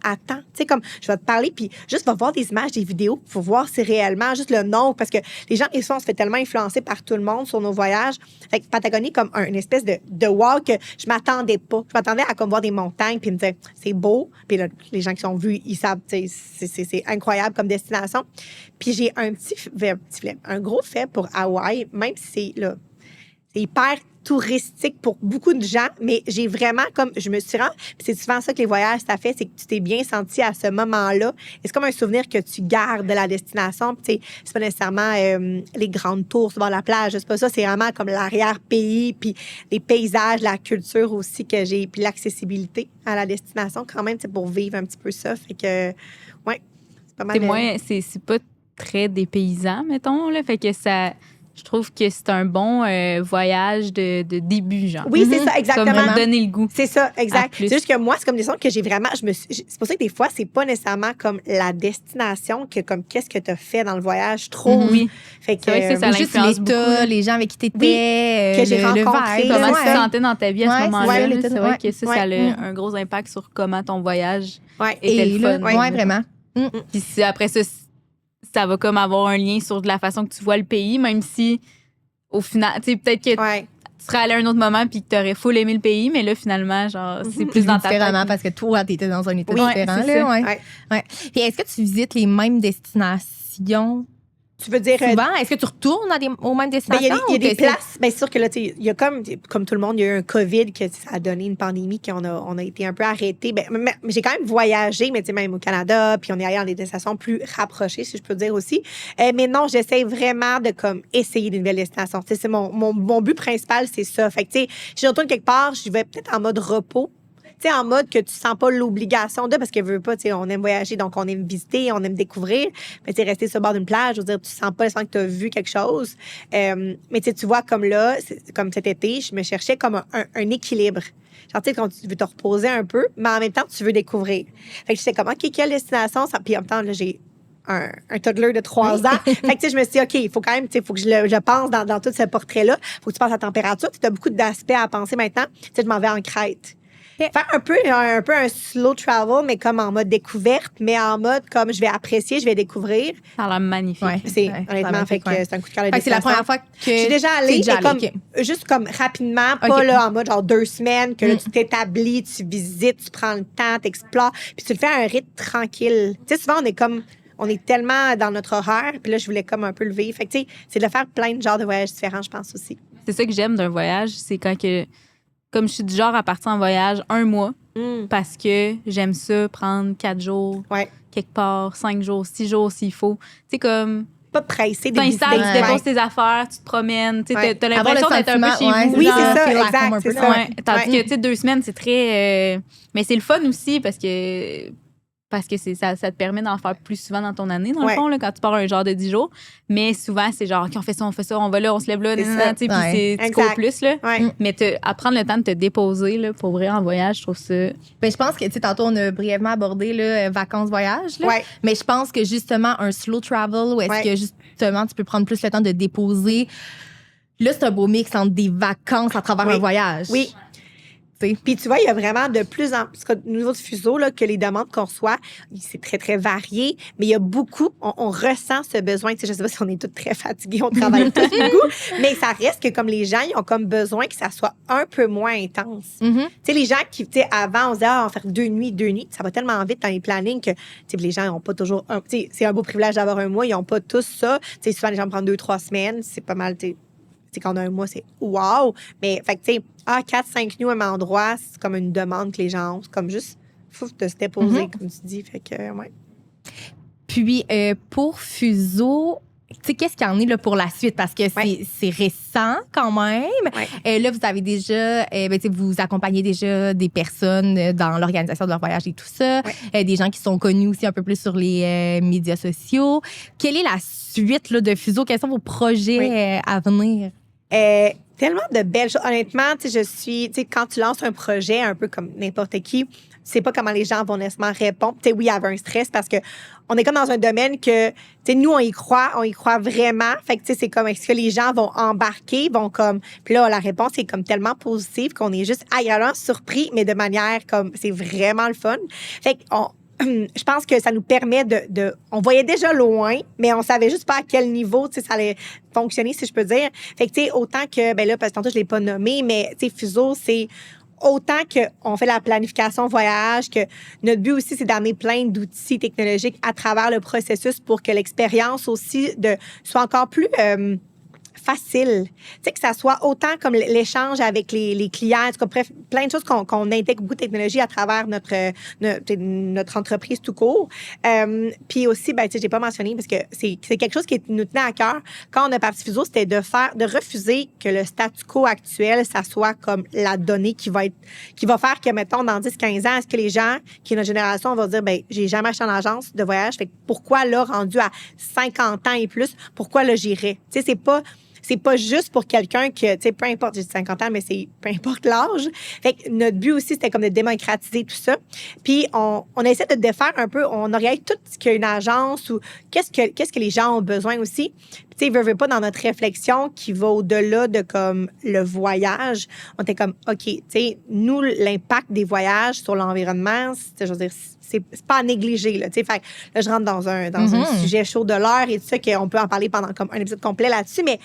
attends. Tu sais, comme, je vais te parler, puis juste, va voir des images, des vidéos pour voir si réellement, juste le nom. Parce que les gens, ils on se fait tellement influencer par tout le monde sur nos voyages. Fait que Patagonie, comme une espèce de wow que je m'attendais pas. Je m'attendais à comme voir des montagnes, puis me dire, c'est beau. Puis là, les gens qui sont vus, ils savent, tu sais, c'est incroyable comme destination. Puis j'ai un gros fait pour Hawaï, même si c'est hyper touristique pour beaucoup de gens, mais j'ai vraiment comme, je me suis rendue, c'est souvent ça que les voyages, ça fait, c'est que tu t'es bien senti à ce moment-là. Et c'est comme un souvenir que tu gardes de la destination. Puis, tu sais, c'est pas nécessairement les grandes tours sur la plage, c'est pas ça, c'est vraiment comme l'arrière-pays, puis les paysages, la culture aussi que j'ai, puis l'accessibilité à la destination quand même, c'est pour vivre un petit peu ça. Fait que, ouais, c'est pas mal. C'est pas très dépaysant, mettons, là. Fait que ça... Je trouve que c'est un bon voyage de début, genre. Oui, c'est ça, exactement. Comme donner le goût. C'est ça, exact. C'est juste que moi, c'est comme des sons que j'ai vraiment... c'est pour ça que des fois, c'est pas nécessairement comme la destination que comme qu'est-ce que tu as fait dans le voyage, je trouve. Oui. Fait que, c'est vrai que ça juste l'influence beaucoup. les gens avec qui t'étais, que j'ai rencontré. Comment tu te sentais dans ta vie à ce moment-là. ouais, C'est vrai que ça a Mm. un gros impact sur comment ton voyage Ouais. était le fun. Ouais, vraiment. Puis après ça va comme avoir un lien sur de la façon que tu vois le pays, même si au final, tu sais, peut-être que Ouais. tu serais allé à un autre moment puis que tu aurais full aimé le pays, mais là, finalement, genre, c'est plus dans ta tête. Différemment, parce que toi, t'étais dans un état Oui, différent. c'est Là, ça. ouais. Ouais. Ouais. Puis est-ce que tu visites les mêmes destinations Tu veux dire... souvent? Est-ce que tu retournes aux mêmes Ben, destinations? il y a des ou que places. Ben, c'est sûr que là, tu sais, il y a comme tout le monde, il y a eu un COVID que ça a donné une pandémie qu'on on a été un peu arrêtés. Ben, mais j'ai quand même voyagé, mais tu sais, même au Canada, puis on est allé dans des destinations plus rapprochées, si je peux dire aussi. Mais non, j'essaie vraiment de comme essayer des nouvelles destinations. Tu sais, c'est mon but principal, c'est ça. Fait que, tu sais, si je retourne quelque part, je vais peut-être en mode repos. Tu sais, en mode que tu sens pas l'obligation de, parce que veut pas, tu sais, on aime voyager, donc on aime visiter, on aime découvrir. Mais tu sais, rester sur le bord d'une plage, je veux dire, tu sens pas que tu as vu quelque chose. Mais tu vois, comme là, comme cet été, je me cherchais comme un équilibre. Genre, tu sais, quand tu veux te reposer un peu, mais en même temps, tu veux découvrir. Fait que je sais comment, OK, quelle destination? Puis en même temps, là, j'ai un toddler de 3 ans. Fait que, tu sais, je me suis dit, OK, il faut quand même, tu sais, il faut que je pense dans tout ce portrait-là. Il faut que tu penses à la température. Tu as beaucoup d'aspects à penser maintenant. Tu sais, je m'en vais en Crète. Faire un peu un slow travel, mais comme en mode découverte, mais en mode comme je vais apprécier, je vais découvrir. Ça a l'air magnifique. Ouais. C'est honnêtement, fait que c'est un coup de cœur de c'est la première fois que je suis déjà allée, t'es comme, OK. juste comme rapidement, pas là en mode genre 2 semaines, que là, tu t'établis, tu visites, tu prends le temps, tu explores, puis tu le fais à un rythme tranquille. Tu sais, souvent, on est tellement dans notre horaire, puis là, je voulais comme un peu le vivre. Fait que, tu sais, c'est de faire plein de genres de voyages différents, je pense aussi. C'est ça que j'aime d'un voyage, c'est quand que, comme je suis du genre à partir en voyage 1 mois, parce que j'aime ça, prendre 4 jours, quelque part, 5 jours, 6 jours s'il faut. Tu sais, comme... Pas pressé de t'installes, visiter. tu déposes tes affaires, tu te promènes, tu sais, t'as Avoir l'impression le d'être un peu chez sentiment, vous. Oui, genre, c'est ça, feel like exact, home un c'est peu, ça. Ouais. Tandis que, tu sais, 2 semaines, c'est très... Mais c'est le fun aussi parce que ça te permet d'en faire plus souvent dans ton année, dans le fond, là, quand tu pars un genre de 10 jours. Mais souvent, c'est genre, OK, on fait ça, on va là, on se lève là, C'est ça. tu sais, puis tu cours plus, là. Ouais. Mais à prendre le temps de te déposer, là, pour vrai, en voyage, je trouve ça... Ben, je pense que, tu sais, tantôt, on a brièvement abordé là, vacances-voyage. Ouais. Mais je pense que justement, un slow travel où est-ce que justement, tu peux prendre plus le temps de déposer. Là, c'est un beau mix entre des vacances à travers un voyage. Oui. Puis tu vois, il y a vraiment de plus en plus, au niveau du fuseau, là, que les demandes qu'on reçoit, c'est très, très varié, mais il y a beaucoup, on ressent ce besoin. Tu sais, je sais pas si on est tous très fatigués, on travaille tous beaucoup, mais ça reste que comme les gens, ils ont comme besoin que ça soit un peu moins intense. Tu sais, les gens qui, tu sais, avant, on se disait, on va faire 2 nuits, ça va tellement vite dans les plannings que, tu sais, les gens n'ont pas toujours, tu sais, c'est un beau privilège d'avoir un mois, ils n'ont pas tous ça. Tu sais, souvent, les gens prennent 2-3 semaines, c'est pas mal, tu sais. Quand on a un mois, c'est wow! Mais, fait que, tu sais, 4-5 nuits au même endroit, c'est comme une demande que les gens ont. C'est comme juste, faut de se déposer, comme tu dis. Fait que, ouais. Puis, pour Fuseau, tu sais, qu'est-ce qu'il y en est là, pour la suite? Parce que c'est récent quand même. Là, vous avez déjà, vous accompagnez déjà des personnes dans l'organisation de leur voyage et tout ça. Des gens qui sont connus aussi un peu plus sur les médias sociaux. Quelle est la suite là, de Fuseau? Quels sont vos projets à venir? Tellement de belles choses. Honnêtement, tu sais, quand tu lances un projet, un peu comme n'importe qui, tu sais pas comment les gens vont nécessairement répondre. Tu sais, oui, il y avait un stress parce que on est comme dans un domaine que, tu sais, nous, on y croit vraiment. Fait que, tu sais, c'est comme, est-ce que les gens vont embarquer, puis là, la réponse est comme tellement positive qu'on est juste agréablement surpris, mais de manière comme, c'est vraiment le fun. Fait que, je pense que ça nous permet on voyait déjà loin, mais on savait juste pas à quel niveau, tu sais, ça allait fonctionner, si je peux dire. Fait que, tu sais, autant que, ben là, parce que tantôt, je l'ai pas nommé, mais, tu sais, Fuseau, c'est autant qu'on fait la planification voyage, que notre but aussi, c'est d'amener plein d'outils technologiques à travers le processus pour que l'expérience aussi soit encore plus facile. Tu sais, que ça soit autant comme l'échange avec les clients, en tout cas, bref, plein de choses qu'on intègre beaucoup de technologie à travers notre entreprise tout court. Puis aussi, ben, tu sais, j'ai pas mentionné parce que c'est quelque chose qui nous tenait à cœur. Quand on a parti Fuseau, c'était de refuser que le statu quo actuel, ça soit comme la donnée qui va faire que, mettons, dans 10-15 ans, est-ce que les gens qui est notre génération vont dire, ben, j'ai jamais acheté en agence de voyage, fait que pourquoi là, rendu à 50 ans et plus, pourquoi là, j'irais? Tu sais, c'est pas juste pour quelqu'un que, tu sais, peu importe, j'ai dit 50 ans, mais c'est peu importe l'âge. Fait que notre but aussi, c'était comme de démocratiser tout ça. Puis, on essaie de défaire un peu, on regarde tout ce qu'il y a une agence ou qu'est-ce que les gens ont besoin aussi. Puis, tu sais, veut pas dans notre réflexion qui va au-delà de comme le voyage. On était comme, OK, tu sais, nous, l'impact des voyages sur l'environnement, je veux dire, c'est pas à négliger, là, tu sais. Fait que là, je rentre dans un sujet chaud de l'heure et tout ça, qu'on peut en parler pendant comme un épisode complet là-dessus, mais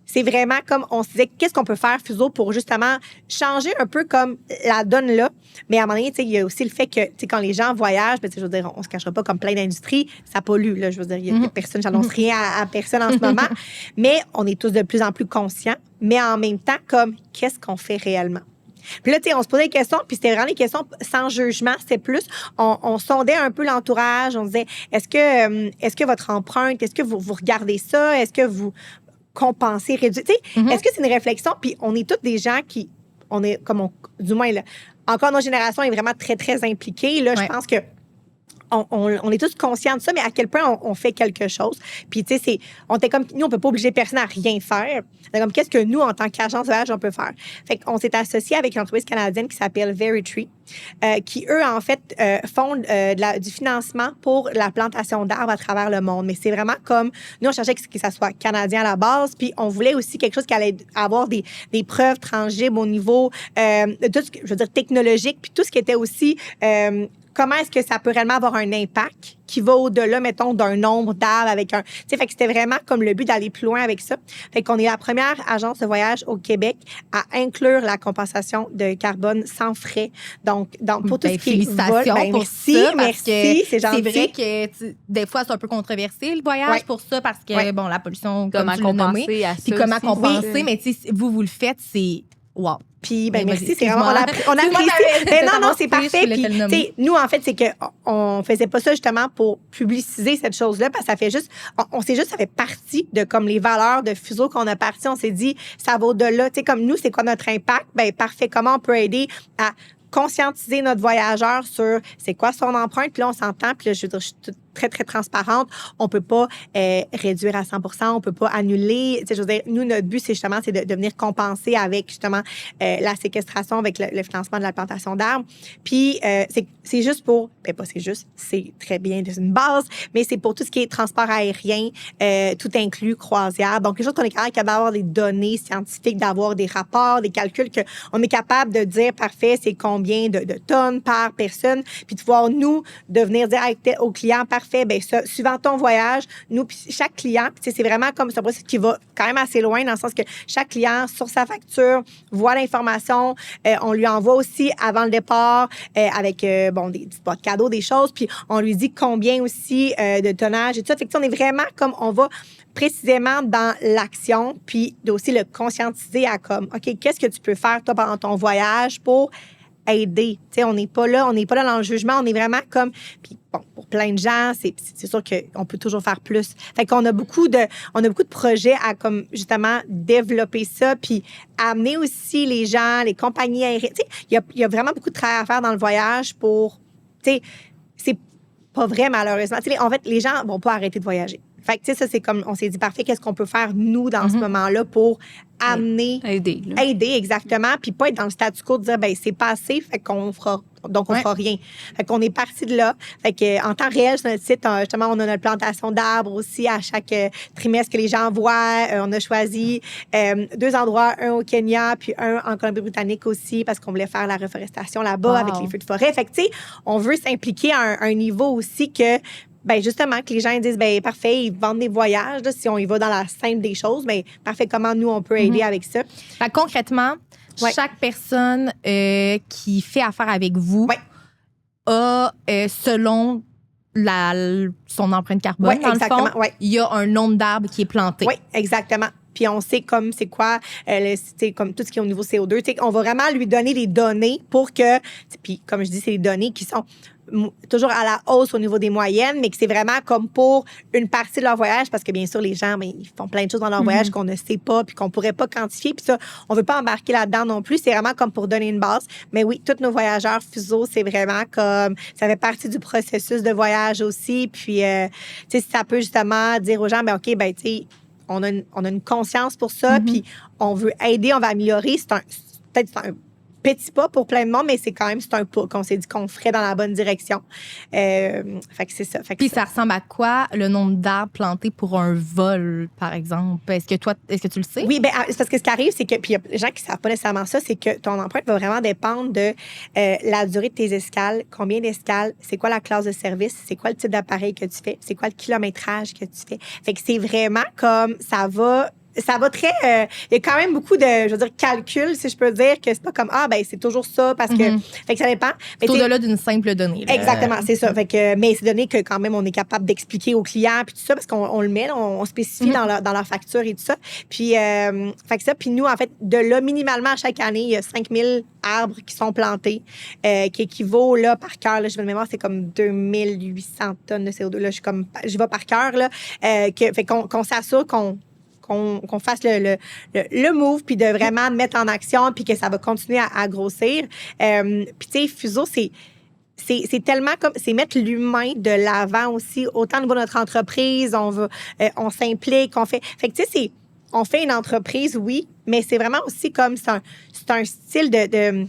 c'est vraiment comme on se disait, qu'est-ce qu'on peut faire, Fuseau, pour justement changer un peu comme la donne là. Mais à un moment donné, tu sais, il y a aussi le fait que, tu sais, quand les gens voyagent, ben, je veux dire, on se cachera pas comme plein d'industries, ça pollue, là. Je veux dire, il y a personne, j'annonce rien à personne en ce moment. Mais on est tous de plus en plus conscients. Mais en même temps, comme, qu'est-ce qu'on fait réellement? Puis là, tu sais, on se posait des questions, puis c'était vraiment des questions sans jugement. C'était plus, on sondait un peu l'entourage. On disait, est-ce que votre empreinte, est-ce que vous regardez ça? Est-ce que vous compenser, réduire. Tu sais, est-ce que c'est une réflexion? Puis on est tous des gens qui, on est, comme du moins, là, encore notre génération est vraiment très, très impliquée. Là, je pense que on est tous conscients de ça, mais à quel point on fait quelque chose. Puis, tu sais, on était comme, nous, on peut pas obliger personne à rien faire. C'est comme, qu'est-ce que nous, en tant qu'agence de voyage, on peut faire? Fait qu'on s'est associé avec une entreprise canadienne qui s'appelle Veritree, qui, eux, en fait, font du financement pour la plantation d'arbres à travers le monde. Mais c'est vraiment comme, nous, on cherchait que ça soit canadien à la base, puis on voulait aussi quelque chose qui allait avoir des preuves tangibles au niveau de tout ce que, je veux dire, technologique, puis tout ce qui était aussi comment est-ce que ça peut réellement avoir un impact qui va au-delà, mettons, d'un nombre d'arbres avec un... Tu sais, fait que c'était vraiment comme le but d'aller plus loin avec ça. Fait qu'on est la première agence de voyage au Québec à inclure la compensation de carbone sans frais. Donc pour tout ce qui est... Félicitations pour merci, ça, merci, c'est gentil. C'est vrai que des fois, c'est un peu controversé, le voyage, pour ça, parce que, bon, la pollution, comment comme tu l'as nommé, puis comment compenser, mais tu sais, vous le faites, c'est... Wow. Puis, ben merci, c'est vraiment, on apprécie. Ben non, c'est parfait. Puis, nous, en fait, c'est qu'on faisait pas ça justement pour publiciser cette chose-là, parce que ça fait juste, ça fait partie de comme les valeurs de Fuseau qu'on a parti. On s'est dit, ça va au-delà. Tu sais, comme nous, c'est quoi notre impact? Ben parfait. Comment on peut aider à conscientiser notre voyageur sur c'est quoi son empreinte? Puis là, on s'entend. Puis là, je veux dire, je suis très, très transparente. On peut pas réduire à 100%. On peut pas annuler. Tu sais, je veux dire, nous, notre but, c'est justement de venir compenser avec justement la séquestration, avec le financement de la plantation d'arbres. Puis, c'est juste pour... Ben, pas c'est juste, c'est très bien, c'est une base, mais c'est pour tout ce qui est transport aérien, tout inclus, croisière. Donc, les choses qu'on est capable d'avoir des données scientifiques, d'avoir des rapports, des calculs, qu'on est capable de dire, parfait, c'est combien de tonnes par personne, puis de pouvoir, nous, de venir dire au client, parfait, bien, ça, suivant ton voyage, nous, puis chaque client, puis c'est vraiment comme ça, qui va quand même assez loin, dans le sens que chaque client, sur sa facture, voit l'information, on lui envoie aussi, avant le départ, avec, des petites boîtes cadeaux, des choses, puis on lui dit combien aussi de tonnage et tout ça. Fait que, on est vraiment comme, on va précisément dans l'action, puis aussi le conscientiser à comme, OK, qu'est-ce que tu peux faire, toi, pendant ton voyage pour aider. Tu sais, on n'est pas là dans le jugement, on est vraiment comme... Puis bon, pour plein de gens, c'est sûr qu'on peut toujours faire plus. Fait qu'on a beaucoup de projets à comme justement développer ça, puis amener aussi les gens, les compagnies aériennes. Tu sais, il y a vraiment beaucoup de travail à faire dans le voyage pour... Tu sais, c'est pas vrai malheureusement. Tu sais, en fait, les gens vont pas arrêter de voyager. Fait que, tu sais, ça, c'est comme, on s'est dit, parfait, qu'est-ce qu'on peut faire, nous, dans ce moment-là, pour amener... Aider, exactement. Puis pas être dans le statu quo de dire, ben c'est passé, fait qu'on fera... Donc, on fera rien. Fait qu'on est parti de là. Fait que, en temps réel, sur notre site, justement, on a notre plantation d'arbres aussi à chaque trimestre que les gens voient. On a choisi 2 endroits, un au Kenya, puis un en Colombie-Britannique aussi, parce qu'on voulait faire la reforestation là-bas avec les feux de forêt. Fait que, tu sais, on veut s'impliquer à un niveau aussi que, ben justement, que les gens disent, ben parfait, ils vendent des voyages. Là, si on y va dans la simple des choses, ben parfait, comment nous, on peut aider avec ça? Fait, concrètement, chaque personne qui fait affaire avec vous a, selon son empreinte carbone, dans le fond, il y a un nombre d'arbres qui est planté. Oui, exactement. puis on sait comme c'est quoi, comme tout ce qui est au niveau CO2. On va vraiment lui donner des données pour que, puis comme je dis, c'est des données qui sont toujours à la hausse au niveau des moyennes, mais que c'est vraiment comme pour une partie de leur voyage, parce que bien sûr, les gens, ils font plein de choses dans leur voyage qu'on ne sait pas, puis qu'on pourrait pas quantifier, puis ça, on veut pas embarquer là-dedans non plus. C'est vraiment comme pour donner une base. Mais oui, tous nos voyageurs FUSO, c'est vraiment comme, ça fait partie du processus de voyage aussi, puis, tu sais, ça peut justement dire aux gens, ben OK, ben, tu sais, on a une conscience pour ça, puis on veut aider, on va améliorer. Peut-être c'est un petit pas pour plein de monde, mais c'est un pas qu'on s'est dit qu'on ferait dans la bonne direction. Fait que c'est ça. Puis ça ressemble à quoi le nombre d'arbres plantés pour un vol, par exemple? Est-ce que tu le sais? Oui, c'est parce que ce qui arrive, c'est que, puis il y a des gens qui ne savent pas nécessairement ça, c'est que ton empreinte va vraiment dépendre de la durée de tes escales, combien d'escales, c'est quoi la classe de service, c'est quoi le type d'appareil que tu fais, c'est quoi le kilométrage que tu fais. Fait que c'est vraiment comme ça va très. Il y a quand même beaucoup de, calcul, si je peux dire, que c'est pas comme, c'est toujours ça, parce que. Fait que ça dépend. C'est au-delà d'une simple donnée. Là. Exactement, c'est ça. Fait que, mais c'est donné que quand même, on est capable d'expliquer aux clients, puis tout ça, parce qu'on le met, on spécifie dans leur facture et tout ça. Puis, fait que ça. Puis nous, en fait, de là, minimalement, à chaque année, il y a 5000 arbres qui sont plantés, qui équivaut, là, par cœur, là, je vais de mémoire, c'est comme 2800 tonnes de CO2. Là, je vais par cœur, là. Fait qu'on s'assure qu'on fasse le move, puis de vraiment mettre en action, puis que ça va continuer à grossir. Puis, tu sais, FUSO, c'est tellement comme... C'est mettre l'humain de l'avant aussi, autant au niveau de notre entreprise, on s'implique, on fait... Fait que, tu sais, on fait une entreprise, oui, mais c'est vraiment aussi comme... C'est un style de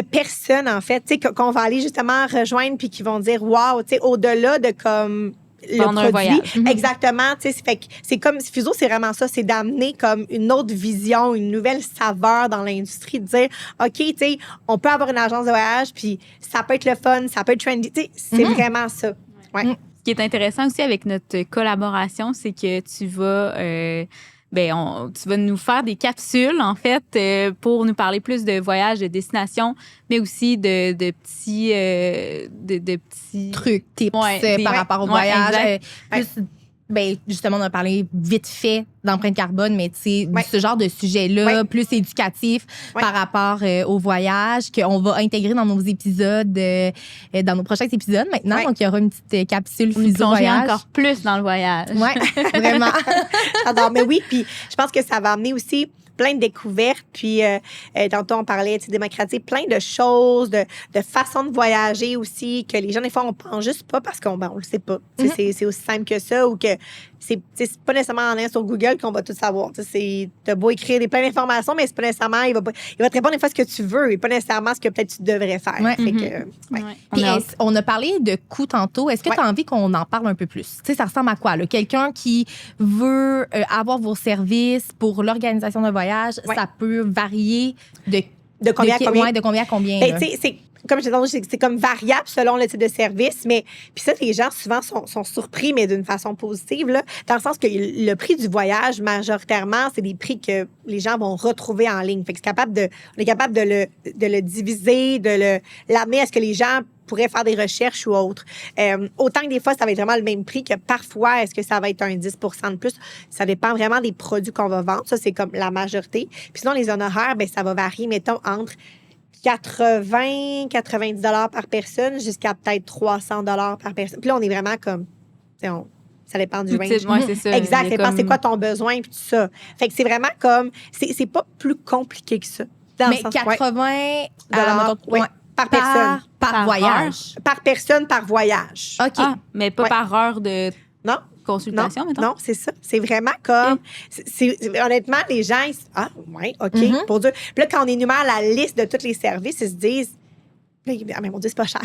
personnes, en fait, tu sais, qu'on va aller justement rejoindre, puis qui vont dire, wow, tu sais, au-delà de comme... Pendant un voyage. Exactement. Tu sais, fait que c'est comme FUSO, c'est vraiment ça, c'est d'amener comme une autre vision, une nouvelle saveur dans l'industrie, de dire, OK, tu sais, on peut avoir une agence de voyage, puis ça peut être le fun, ça peut être trendy. Tu sais, c'est vraiment ça. Ouais. Ce qui est intéressant aussi avec notre collaboration, c'est que tu vas... tu vas nous faire des capsules, en fait, pour nous parler plus de voyages, de destinations, mais aussi de petits trucs, tips par rapport au voyage. Justement, on a parlé vite fait d'empreinte carbone, mais tu sais, ce genre de sujet-là, plus éducatif par rapport au voyage, qu'on va intégrer dans nos épisodes, dans nos prochains épisodes maintenant. Donc, il y aura une petite capsule FUSO voyage. Encore plus dans le voyage. Oui, vraiment. J'adore. Mais oui, puis je pense que ça va amener aussi plein de découvertes. Puis, tantôt, on parlait de démocratiser plein de choses, de façons de voyager aussi, que les gens, des fois, on pense juste pas parce qu'on le sait pas. C'est aussi simple que ça, ou que c'est pas nécessairement en allant sur Google qu'on va tout savoir. T'as beau écrire plein d'informations, mais c'est pas nécessairement... Il va te répondre des fois ce que tu veux et pas nécessairement ce que peut-être tu devrais faire. Fait que, Puis on a parlé de coûts tantôt. Est-ce que tu as envie qu'on en parle un peu plus? Tu sais, ça ressemble à quoi? Quelqu'un qui veut avoir vos services pour l'organisation d'un voyage, ça peut varier de combien à combien? De combien à combien? Comme je disais, c'est comme variable selon le type de service, mais puis ça, les gens souvent sont surpris, mais d'une façon positive, là, dans le sens que le prix du voyage, majoritairement, c'est des prix que les gens vont retrouver en ligne. Fait que on est capable de le diviser, de l'amener à ce que les gens pourraient faire des recherches ou autres. Autant que des fois, ça va être vraiment le même prix, que parfois, est-ce que ça va être un 10 de plus? Ça dépend vraiment des produits qu'on va vendre. Ça, c'est comme la majorité. Puis sinon, les honoraires, ça va varier, mettons, entre 90 $ par personne jusqu'à peut-être 300 $ par personne. Puis là, on est vraiment comme... Ça dépend du range. C'est ça. Exact. Ça dépend c'est quoi ton besoin et tout ça. Fait que c'est vraiment comme... C'est pas plus compliqué que ça. Mais 80 $ par personne. Par voyage. Par personne, par voyage. OK. Mais pas par heure de... Non. Consultation, mettons? Non, c'est ça. C'est vraiment comme... Honnêtement, les gens, OK, pour dire... Puis là, quand on énumère la liste de tous les services, ils se disent... mais mon Dieu, c'est pas cher.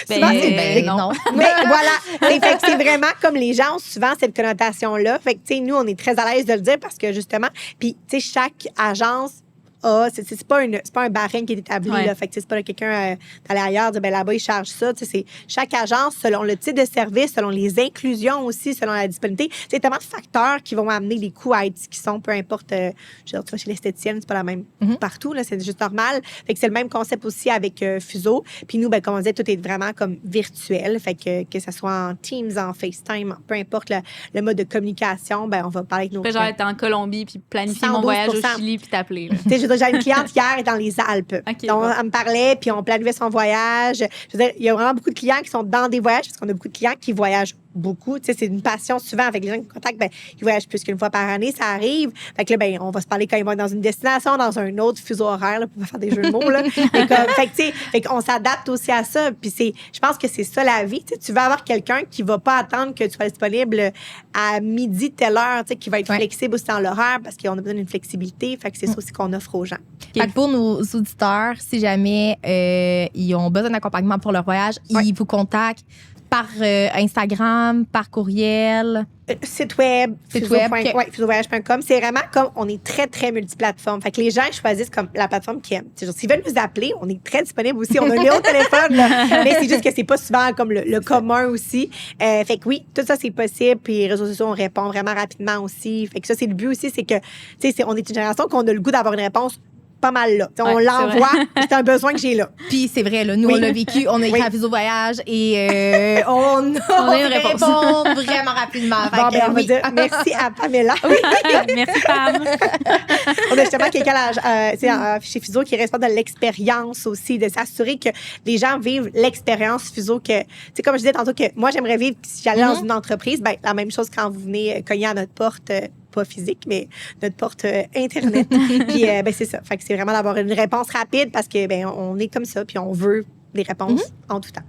Souvent, non. Mais voilà. Fait que c'est vraiment comme les gens ont souvent cette connotation-là. Fait que, tu sais, nous, on est très à l'aise de le dire parce que, justement... Puis, tu sais, chaque agence a. C'est pas un barème qui est établi. Ouais. Là. Fait que c'est pas quelqu'un d'aller ailleurs, dire, ben là-bas, il charge ça. C'est chaque agence, selon le type de service, selon les inclusions aussi, selon la disponibilité. C'est tellement de facteurs qui vont amener les coûts à être ce qui sont, peu importe. Je veux dire, tu vas chez l'esthéticienne, c'est pas la même partout. Là, c'est juste normal. Fait que c'est le même concept aussi avec Fuseau. Puis nous, ben, comme on disait, tout est vraiment comme virtuel. Fait que ça soit en Teams, en FaceTime, peu importe le mode de communication, ben, on va parler avec nos genre être en Colombie puis planifier mon voyage au Chili puis t'appeler. J'ai une cliente hier dans les Alpes. Okay, donc, elle me parlait, puis on planifiait son voyage. Je veux dire, il y a vraiment beaucoup de clients qui sont dans des voyages, parce qu'on a beaucoup de clients qui voyagent beaucoup. Tu sais, c'est une passion souvent avec les gens qui contactent. Ben, ils voyagent plus qu'une fois par année, ça arrive. Fait que là, ben, on va se parler quand ils vont être dans une destination, dans un autre fuseau horaire, là, pour pas faire des jeux de mots. Là. Fait qu'on s'adapte aussi à ça. Puis je pense que c'est ça la vie. Tu sais, tu vas avoir quelqu'un qui va pas attendre que tu sois disponible à midi, telle heure, tu sais, qui va être flexible aussi dans l'horaire parce qu'on a besoin d'une flexibilité. Fait que c'est ça aussi qu'on offre aux gens. Fait que pour nos auditeurs, si jamais ils ont besoin d'accompagnement pour leur voyage, ils vous contactent par Instagram, par courriel. Site web, fuseauvoyage.com. C'est vraiment comme, on est très, très multiplateforme. Fait que les gens choisissent comme la plateforme qu'ils aiment. S'ils veulent nous appeler, on est très disponible aussi. On a un numéro de téléphone, là. Mais c'est juste que c'est pas souvent comme le commun aussi. Fait que oui, tout ça, c'est possible. Puis les réseaux sociaux, on répond vraiment rapidement aussi. Fait que ça, c'est le but aussi, c'est que, tu sais, on est une génération qu'on a le goût d'avoir une réponse pas mal là. On l'envoie, c'est un besoin que j'ai là. Puis c'est vrai, là, nous, on l'a vécu, on a écrit à Fuseau Voyage et on a une réponse. Répond vraiment rapidement. Bon, ben, on va dire merci à Pamela. Merci, Pam. On a justement quelqu'un chez Fuseau qui est responsable de l'expérience aussi, de s'assurer que les gens vivent l'expérience Fuseau. Que, comme je disais tantôt, que moi, j'aimerais vivre si j'allais dans une entreprise, ben, la même chose quand vous venez cogner à notre porte. Pas physique, mais notre porte Internet. Puis, ben, c'est ça. Fait que c'est vraiment d'avoir une réponse rapide parce que, ben, on est comme ça, puis on veut des réponses en tout temps.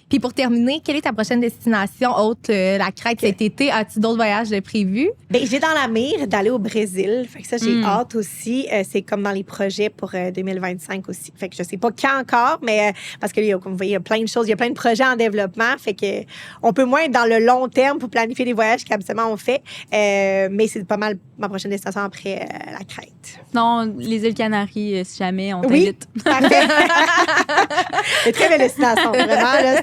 Puis pour terminer, quelle est ta prochaine destination autre la Crète cet été? As-tu d'autres voyages prévus? Bien, j'ai dans la mire d'aller au Brésil. Fait que ça, j'ai hâte aussi. C'est comme dans les projets pour 2025 aussi. Fait que je sais pas quand encore, mais parce que comme vous voyez, il y a plein de choses, il y a plein de projets en développement. Fait que on peut moins être dans le long terme pour planifier les voyages qu'habituellement on fait. Mais c'est pas mal ma prochaine destination après la Crète. Non, les îles Canaries, si jamais, on t'invite. Oui, parfait. C'est une très belle destination. Vraiment, là,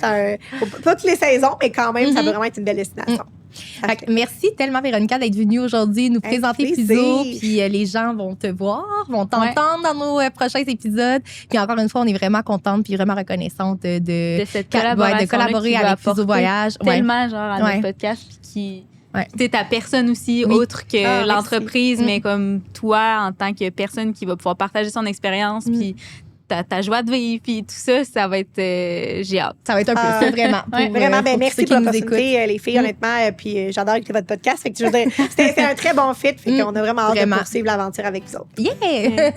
pas toutes les saisons, mais quand même, ça peut vraiment être une belle destination. Merci tellement, Véronica, d'être venue aujourd'hui nous présenter Fuseau. Puis les gens vont te voir, vont t'entendre dans nos prochains épisodes. Puis encore une fois, on est vraiment contente puis vraiment reconnaissante de cette collaboration de collaborer avec Fuseau Voyage. Tellement genre à notre podcast qui... T'es ta personne aussi, autre que l'entreprise, mais comme toi, en tant que personne qui va pouvoir partager son expérience, puis ta joie de vivre, puis tout ça, ça va être... j'ai hâte. Ça va être un peu ça, vraiment. Vraiment, ben, merci pour l'opportunité, les filles, honnêtement. Puis j'adore écouter votre podcast. Fait que c'était un très bon fit. Fait qu'on a vraiment hâte de poursuivre l'aventure avec vous autres. Yeah!